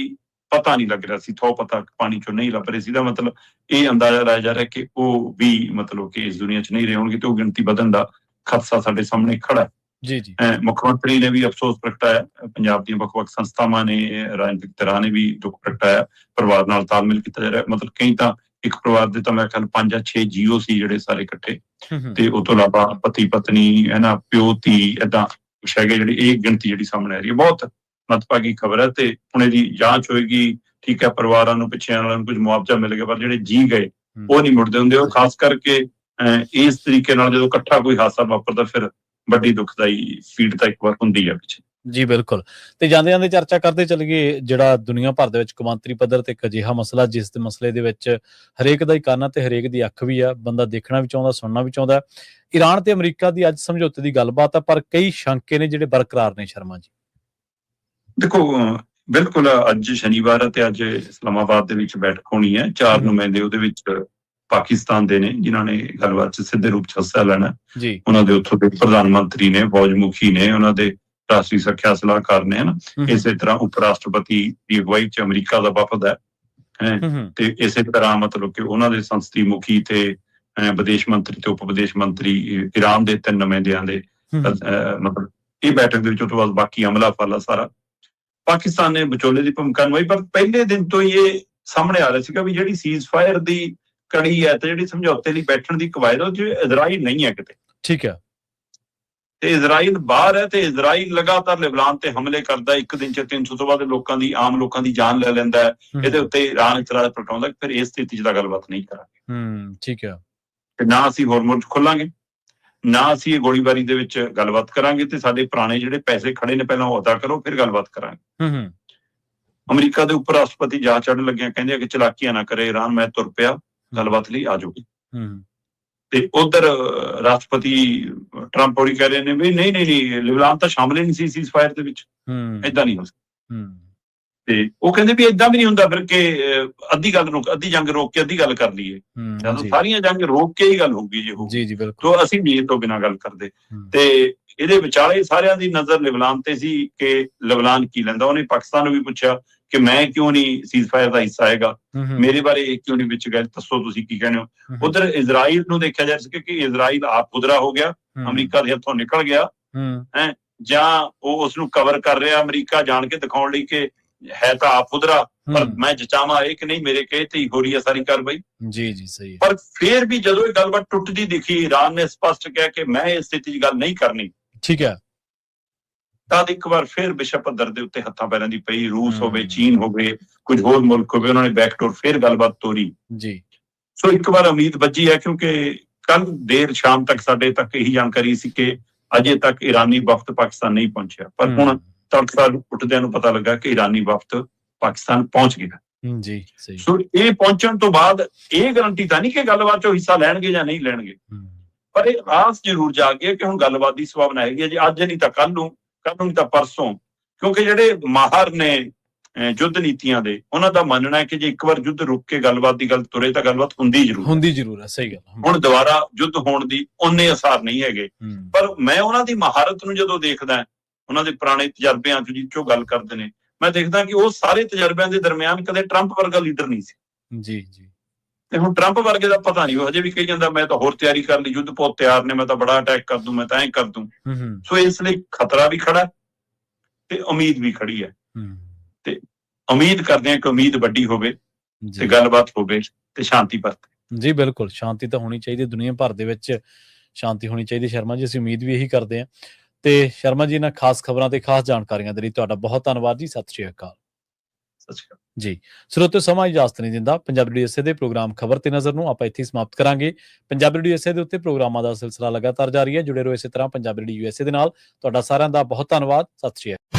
ਪਤਾ ਨਹੀਂ ਲੱਗ ਰਿਹਾ ਸੀ, ਥੋ ਪਤਾ ਪਾਣੀ ਚੋਂ ਨਹੀਂ ਲੱਭ ਰਹੇ ਸੀ। ਦਾ ਮਤਲਬ ਇਹ ਅੰਦਾਜ਼ਾ ਲਾਇਆ ਜਾ ਰਿਹਾ ਕਿ ਉਹ ਵੀ ਮਤਲਬ ਕਿ ਇਸ ਦੁਨੀਆ 'ਚ ਨਹੀਂ ਰਹੇ ਹੋਣਗੇ, ਤੇ ਉਹ ਗਿਣਤੀ ਵਧਣ ਦਾ ਖਦਸ਼ਾ ਸਾਡੇ ਸਾਹਮਣੇ ਖੜਾ ਹੈ। ਜੀ। ਮੁੱਖ ਮੰਤਰੀ ਨੇ ਵੀ ਅਫਸੋਸ ਪ੍ਰਗਟਾਇਆ, ਪੰਜਾਬ ਦੀਆਂ ਵੱਖ-ਵੱਖ ਸੰਸਥਾਵਾਂ ਨੇ, ਰਾਜਨੀਤਿਕ ਧਿਰਾਂ ਨੇ ਵੀ ਦੁੱਖ ਪ੍ਰਗਟਾਇਆ, ਪਰਿਵਾਰ ਨਾਲ ਤਾਲਮੇਲ ਕੀਤਾ ਜਾ ਰਿਹਾ। ਮਤਲਬ ਕਈ ਤਾਂ ਇੱਕ ਪਰਿਵਾਰ ਦੇ ਤਾਂ ਮੈਂ ਖਿਆਲ 5 ਜਾਂ 6 ਜੀਓ ਸੀ ਜਿਹੜੇ ਸਾਰੇ ਇਕੱਠੇ, ਤੇ ਉਹ ਤੋਂ ਇਲਾਵਾ ਪਤੀ ਪਤਨੀ, ਪਿਓ ਧੀ, ਏਦਾਂ ਕੁਛ ਹੈਗੇ, ਜਿਹੜੀ ਇਹ ਗਿਣਤੀ ਜਿਹੜੀ ਸਾਹਮਣੇ ਆ ਰਹੀ ਹੈ, ਬਹੁਤ ਮੰਦਭਾਗੀ ਖਬਰ ਹੈ। ਤੇ ਹੁਣ ਇਹਦੀ ਜਾਂਚ ਹੋਏਗੀ। ਠੀਕ ਹੈ, ਪਰਿਵਾਰਾਂ ਨੂੰ, ਪਿੱਛੇ ਵਾਲਿਆਂ ਨੂੰ ਕੁਝ ਮੁਆਵਜ਼ਾ ਮਿਲ ਗਿਆ, ਪਰ ਜਿਹੜੇ ਜੀ ਗਏ ਉਹ ਨਹੀਂ ਮੁੜਦੇ ਹੁੰਦੇ। ਉਹ ਖਾਸ ਕਰਕੇ ਇਸ ਤਰੀਕੇ ਨਾਲ ਜਦੋਂ ਇਕੱਠਾ ਕੋਈ ਹਾਦਸਾ ਵਾਪਰਦਾ, ਫਿਰ ਵੱਡੀ ਦੁਖਦਾਈ ਫੀਡ ਤਾਂ ਇੱਕ ਵਾਰ ਹੁੰਦੀ ਹੈ ਪਿੱਛੇ। ਜੀ ਬਿਲਕੁਲ। ਤੇ ਜਾਂਦੇ ਜਾਂਦੇ ਚਰਚਾ ਕਰਦੇ ਚੱਲੀਏ, ਜਿਹੜਾ ਦੁਨੀਆ ਭਰ ਦੇ ਵਿੱਚ ਕੌਮਾਂਤਰੀ ਪੱਧਰ ਤੇ ਇੱਕ ਅਜਿਹਾ ਮਸਲਾ, ਜਿਸ ਦੇ ਮਸਲੇ ਦੇ ਵਿੱਚ ਹਰੇਕ ਦਾ ਹੀ ਕੰਨ ਤੇ ਹਰੇਕ ਦੀ ਅੱਖ ਵੀ ਆ, ਬੰਦਾ ਦੇਖਣਾ ਵੀ ਚਾਹੁੰਦਾ, ਸੁਣਨਾ ਵੀ ਚਾਹੁੰਦਾ। ਈਰਾਨ ਤੇ ਅਮਰੀਕਾ ਦੀ ਅੱਜ ਸਮਝੌਤੇ ਦੀ ਗੱਲਬਾਤ ਆ, ਪਰ ਕਈ ਸ਼ੰਕੇ ਨੇ ਜਿਹੜੇ ਬਰਕਰਾਰ ਨੇ ਸ਼ਰਮਾ ਜੀ। ਦੇਖੋ, ਬਿਲਕੁਲ ਅੱਜ ਸ਼ਨੀਵਾਰ ਹੈ ਤੇ ਅੱਜ ਇਸਲਾਮਾਬਾਦ ਦੇ ਵਿੱਚ ਬੈਠਕ ਹੋਣੀ ਹੈ। 4 ਨੁਮਾਇੰਦੇ ਉਹਦੇ ਵਿੱਚ ਪਾਕਿਸਤਾਨ ਦੇ ਨੇ, ਜਿਨ੍ਹਾਂ ਨੇ ਗੱਲਬਾਤ 'ਚ ਸਿੱਧੇ ਰੂਪ 'ਚ ਹਿੱਸਾ ਲੈਣਾ। ਉਹਨਾਂ ਦੇ ਉੱਥੋਂ ਦੇ ਪ੍ਰਧਾਨ ਮੰਤਰੀ ਨੇ, ਫੌਜ ਮੁਖੀ ਨੇ, ਉਹਨਾਂ ਦੇ ਰਾਸ਼ਟਰੀ ਸੁਰੱਖਿਆ ਸਲਾਹਕਾਰ ਨੇ, ਇਸੇ ਤਰ੍ਹਾਂ ਉਪ ਰਾਸ਼ਟਰਪਤੀ ਦੀ ਅਗਵਾਈ 'ਚ ਅਮਰੀਕਾ ਦਾ ਵਫਦ ਹੈ, ਤੇ ਇਸੇ ਤਰ੍ਹਾਂ ਮਤਲਬ ਕਿ ਉਹਨਾਂ ਦੇ ਸੰਸਦੀ ਮੁਖੀ ਤੇ ਵਿਦੇਸ਼ ਮੰਤਰੀ ਤੇ ਉਪ ਵਿਦੇਸ਼ ਮੰਤਰੀ ਈਰਾਨ ਦੇ 3 ਨੁਮਾਇੰਦਿਆਂ ਦੇ ਮਤਲਬ ਇਹ ਬੈਠਕ ਦੇ ਵਿੱਚ। ਉਸ ਤੋਂ ਬਾਅਦ ਬਾਕੀ ਅਮਲਾ ਫਾਲਾ ਸਾਰਾ ਪਾਕਿਸਤਾਨ ਨੇ ਵਿਚੋਲੇ ਦੀ ਭੂਮਿਕਾ ਨਿਭਾਈ। ਪਰ ਪਹਿਲੇ ਦਿਨ ਤੋਂ ਹੀ ਇਹ ਸਾਹਮਣੇ ਆ ਰਿਹਾ ਸੀਗਾ ਵੀ ਜਿਹੜੀ ਸੀਜ਼ ਫਾਇਰ ਦੀ ਕੜੀ ਹੈ ਤੇ ਜਿਹੜੀ ਸਮਝੌਤੇ ਲਈ ਬੈਠਣ ਦੀ ਕਵਾਇਦ, ਉਹ 'ਚ ਇਜ਼ਰਾਈਲ ਨਹੀਂ ਹੈ ਕਿਤੇ। ਠੀਕ ਹੈ, ਤੇ ਇਜ਼ਰਾਈਲ ਬਾਹਰ ਹੈ, ਤੇ ਇਜ਼ਰਾਈਲ ਲਗਾਤਾਰ ਲਿਬਨਾਨ ਤੇ ਹਮਲੇ ਕਰਦਾ, ਇੱਕ ਦਿਨ 'ਚ 300 ਤੋਂ ਵੱਧ ਆਮ ਲੋਕਾਂ ਦੀ ਜਾਨ ਲੈ ਲੈਂਦਾ ਹੈ। ਇਹਦੇ ਉੱਤੇ ਈਰਾਨ ਇਤਰਾਜ਼ ਪ੍ਰਗਟਾਉਂਦਾ, ਫਿਰ ਇਸ ਸਥਿਤੀ 'ਚ ਤਾਂ ਗੱਲਬਾਤ ਨਹੀਂ ਕਰਾਂਗੇ। ਠੀਕ ਹੈ, ਤੇ ਨਾ ਅਸੀਂ ਹੋਰਮੁਜ਼ ਖੋਲਾਂਗੇ, ਨਾ ਅਸੀਂ ਇਹ ਗੋਲੀਬਾਰੀ ਦੇ ਵਿੱਚ ਗੱਲਬਾਤ ਕਰਾਂਗੇ, ਤੇ ਸਾਡੇ ਪੁਰਾਣੇ ਜਿਹੜੇ ਪੈਸੇ ਖੜੇ ਨੇ ਪਹਿਲਾਂ ਉਹ ਅਦਾ ਕਰੋ, ਫਿਰ ਗੱਲਬਾਤ ਕਰਾਂਗੇ। ਅਮਰੀਕਾ ਦੇ ਉੱਪ ਰਾਸ਼ਟਰਪਤੀ ਜਾ ਚੜ੍ਹਨ ਲੱਗਿਆ ਕਹਿੰਦੇ ਆ ਕਿ ਚਲਾਕੀਆਂ ਨਾ ਕਰੇ ਈਰਾਨ, ਮੈਂ ਤੁਰ ਪਿਆ, ਗੱਲਬਾਤ ਲਈ ਆ ਜਾਊਗੀ। ਤੇ ਉਧਰ ਰਾਸ਼ਟਰਪਤੀ ਟਰੰਪ ਹੋਰੀ ਕਹਿ ਰਹੇ ਨੇ ਵੀ ਨਹੀਂ, ਲਿਬਨਾਨ ਤਾਂ ਸ਼ਾਮਲ ਹੀ ਨਹੀਂ ਸੀ ਸੀਜ਼ ਫਾਇਰ ਦੇ ਵਿੱਚ, ਏਦਾਂ ਨਹੀਂ ਹੋ ਸਕਦਾ। ਤੇ ਉਹ ਕਹਿੰਦੇ ਵੀ ਏਦਾਂ ਵੀ ਨਹੀਂ ਹੁੰਦਾ ਫਿਰ ਕਿ ਅੱਧੀ ਜੰਗ ਰੋਕ ਕੇ ਅੱਧੀ ਗੱਲ ਕਰ ਲਈਏ, ਜਦੋਂ ਸਾਰੀਆਂ ਜੰਗ ਰੋਕ ਕੇ ਹੀ ਗੱਲ ਹੋਊਗੀ ਜੇ ਹੋਊਗੀ, ਤਾਂ ਅਸੀਂ ਵੀ ਇਹ ਤੋਂ ਬਿਨਾਂ ਗੱਲ ਕਰਦੇ। ਤੇ ਇਹਦੇ ਵਿਚਾਲੇ ਸਾਰਿਆਂ ਦੀ ਨਜ਼ਰ ਲਿਬਨਾਨ ਤੇ ਸੀ ਕਿ ਲਿਬਨਾਨ ਕੀ ਲੈਂਦਾ। ਉਹਨੇ ਪਾਕਿਸਤਾਨ ਨੂੰ ਵੀ ਪੁੱਛਿਆ ਕਿ ਮੈਂ ਕਿਉਂ ਨਹੀਂ ਸੀਜ਼ ਫਾਇਰ ਦਾ ਹਿੱਸਾ ਹੈਗਾ, ਮੇਰੇ ਬਾਰੇ ਕਿਉਂ ਨਹੀਂ ਵਿੱਚ ਗਏ, ਦੱਸੋ ਤੁਸੀਂ ਕੀ ਕਹਿੰਦੇ ਹੋ। ਉਧਰ ਇਜ਼ਰਾਈਲ ਨੂੰ ਦੇਖਿਆ ਜਾ ਸਕੇ ਕਿ ਇਜ਼ਰਾਈਲ ਆਪ ਖੁਦਰਾ ਹੋ ਗਿਆ, ਅਮਰੀਕਾ ਦੇ ਹੱਥੋਂ ਨਿਕਲ ਗਿਆ ਹੈ, ਜਾਂ ਉਹ ਉਸਨੂੰ ਕਵਰ ਕਰ ਰਿਹਾ ਅਮਰੀਕਾ ਜਾਣ ਕੇ ਦਿਖਾਉਣ ਲਈ ਕਿ ਹੈ ਤਾਂ ਆਪ ਖੁਦਰਾ, ਪਰ ਮੈਂ ਜਚਾਵਾਂ ਇਹ ਕਿ ਨਹੀਂ ਮੇਰੇ ਕਹੇ ਤੇ ਹੀ ਹੋ ਰਹੀ ਹੈ ਸਾਰੀ ਕਾਰਵਾਈ। ਜੀ ਸਹੀ। ਪਰ ਫਿਰ ਵੀ ਜਦੋਂ ਇਹ ਗੱਲਬਾਤ ਟੁੱਟਦੀ ਦਿਖੀ, ਈਰਾਨ ਨੇ ਸਪਸ਼ਟ ਕਿਹਾ ਕਿ ਮੈਂ ਇਸ ਸਥਿਤੀ 'ਚ ਗੱਲ ਨਹੀਂ ਕਰਨੀ। ਠੀਕ ਹੈ, ਤਦ ਇੱਕ ਵਾਰ ਫਿਰ ਵਿਸ਼ਵ ਪੱਧਰ ਦੇ ਉੱਤੇ ਹੱਥਾਂ ਪੈਰਾਂ ਦੀ ਪਈ, ਰੂਸ ਹੋਵੇ, ਚੀਨ ਹੋਵੇ, ਕੁਝ ਹੋਰ ਮੁਲਕ ਹੋਵੇ, ਉਹਨਾਂ ਨੇ ਬੈਕਡੋਰ ਫਿਰ ਗੱਲਬਾਤ ਤੋਰੀ। ਜੀ, ਸੋ ਇੱਕ ਵਾਰ ਉਮੀਦ ਬੱਝੀ ਹੈ, ਕਿਉਂਕਿ ਕੱਲ ਦੇਰ ਸ਼ਾਮ ਤੱਕ ਸਾਡੇ ਤੱਕ ਇਹੀ ਜਾਣਕਾਰੀ ਸੀ ਕਿ ਅਜੇ ਤੱਕ ਈਰਾਨੀ ਵਫਦ ਪਾਕਿਸਤਾਨ ਨਹੀਂ ਪਹੁੰਚਿਆ, ਪਰ ਹੁਣ ਤੜਕਸਾਰ ਉੱਠਦਿਆਂ ਨੂੰ ਪਤਾ ਲੱਗਾ ਕਿ ਈਰਾਨੀ ਵਫਦ ਪਾਕਿਸਤਾਨ ਪਹੁੰਚ ਗਿਆ। ਜੀ ਸਹੀ। ਸੋ ਇਹ ਪਹੁੰਚਣ ਤੋਂ ਬਾਅਦ ਇਹ ਗਾਰੰਟੀ ਤਾਂ ਨਹੀਂ ਕਿ ਗੱਲਬਾਤ 'ਚੋਂ ਹਿੱਸਾ ਲੈਣਗੇ ਜਾਂ ਨਹੀਂ ਲੈਣਗੇ, ਪਰ ਇਹ ਆਸ ਜ਼ਰੂਰ ਜਾਗੀ ਹੈ ਕਿ ਹੁਣ ਗੱਲਬਾਤ ਦੀ ਸੰਭਾਵਨਾ ਹੈਗੀ ਹੈ ਜੀ, ਅੱਜ ਨਹੀਂ ਤਾਂ ਕੱਲ ਨੂੰ ਨਹੀਂ ਤਾਂ ਪਰਸੋਂ, ਕਿਉਂਕਿ ਜਿਹੜੇ ਮਾਹਰ ਨੇ ਯੁੱਧ ਨੀਤੀਆਂ ਦੇ, ਉਹਨਾਂ ਦਾ ਮੰਨਣਾ ਹੈ ਕਿ ਜੇ ਇੱਕ ਵਾਰ ਯੁੱਧ ਰੁਕ ਕੇ ਗੱਲਬਾਤ ਦੀ ਗੱਲ ਤੁਰੇ ਤਾਂ ਗੱਲਬਾਤ ਹੁੰਦੀ ਜ਼ਰੂਰ ਹੈ। ਸਹੀ ਗੱਲ। ਹੁਣ ਦੁਬਾਰਾ ਯੁੱਧ ਹੋਣ ਦੀ ਉਹਨੇ ਅਸਾਰ ਨਹੀਂ ਹੈਗੇ, ਪਰ ਮੈਂ ਉਹਨਾਂ ਦੀ ਮਹਾਰਤ ਨੂੰ ਜਦੋਂ ਦੇਖਦਾ, ਉਹਨਾਂ ਦੇ ਪੁਰਾਣੇ ਤਜਰਬਿਆਂ ਚੋਂ ਗੱਲ ਕਰਦੇ ਨੇ, ਮੈਂ ਦੇਖਦਾ ਕਿ ਉਹ ਸਾਰੇ ਤਜਰਬਿਆਂ ਦੇ ਦਰਮਿਆਨ ਕਦੇ ਟਰੰਪ ਵਰਗਾ ਲੀਡਰ ਨਹੀਂ ਸੀ। ਜੀ ਜੀ। ਤੇ ਹੁਣ ਟਰੰਪ ਵਰਗੇ ਦਾ ਪਤਾ ਨਹੀਂ, ਉਹ ਹਜੇ ਵੀ ਕਹੀ ਜਾਂਦਾ ਮੈਂ ਤਾਂ ਹੋਰ ਤਿਆਰੀ ਕਰ ਲਈ, ਯੁੱਧ ਬਹੁਤ ਤਿਆਰ ਨੇ, ਮੈਂ ਤਾਂ ਬੜਾ ਅਟੈਕ ਕਰ ਦੂੰ, ਮੈਂ ਤਾਂ ਐਂ ਕਰ ਦੂੰ। ਸੋ ਇਸ ਲਈ ਖਤਰਾ ਵੀ ਖੜਾ ਤੇ ਉਮੀਦ ਵੀ ਖੜੀ ਹੈ, ਤੇ ਉਮੀਦ ਕਰਦੇ ਹਾਂ ਕਿ ਉਮੀਦ ਵੱਡੀ ਹੋਵੇ ਤੇ ਗੱਲਬਾਤ ਹੋਵੇ ਤੇ ਸ਼ਾਂਤੀ ਵਰਤੇ। ਜੀ ਬਿਲਕੁਲ, ਸ਼ਾਂਤੀ ਤਾਂ ਹੋਣੀ ਚਾਹੀਦੀ, ਦੁਨੀਆ ਭਰ ਦੇ ਵਿੱਚ ਸ਼ਾਂਤੀ ਹੋਣੀ ਚਾਹੀਦੀ ਸ਼ਰਮਾ ਜੀ, ਅਸੀਂ ਉਮੀਦ ਵੀ ਇਹੀ ਕਰਦੇ ਹਾਂ। ਤੇ ਸ਼ਰਮਾ ਜੀ, ਇਹਨਾਂ ਖਾਸ ਖਬਰਾਂ ਤੇ ਖਾਸ ਜਾਣਕਾਰੀਆਂ ਦੇ ਲਈ ਤੁਹਾਡਾ ਬਹੁਤ ਧੰਨਵਾਦ ਜੀ। ਸਤਿ ਸ਼੍ਰੀ ਅਕਾਲ। ਸਤਿ ਸ਼੍ਰੀ ਅਕਾਲ ਜੀ। ਸਰੋਤਿਓ, ਸਮਾਂ ਇਜਾਜ਼ਤ ਨਹੀਂ ਦਿੰਦਾ। ਪੰਜਾਬੀ ਰੇਡੀਓ ਐਸਏ ਦੇ ਪ੍ਰੋਗਰਾਮ ਖਬਰ ਤੇ ਨਜ਼ਰ ਨੂੰ ਆਪਾਂ ਇੱਥੇ ਸਮਾਪਤ ਕਰਾਂਗੇ। ਪੰਜਾਬੀ ਰੇਡੀਓ ਐਸਏ ਦੇ ਉੱਤੇ ਪ੍ਰੋਗਰਾਮਾਂ ਦਾ ਸਿਲਸਿਲਾ ਲਗਾਤਾਰ ਜਾਰੀ ਹੈ। ਜੁੜੇ ਰਹੋ ਇਸੇ ਤਰ੍ਹਾਂ ਪੰਜਾਬੀ ਰੇਡੀਓ ਐਸਏ ਦੇ ਨਾਲ। ਤੁਹਾਡਾ ਸਾਰਿਆਂ ਦਾ ਬਹੁਤ ਧੰਨਵਾਦ। ਸਤਿ ਸ਼੍ਰੀ ਅਕਾਲ।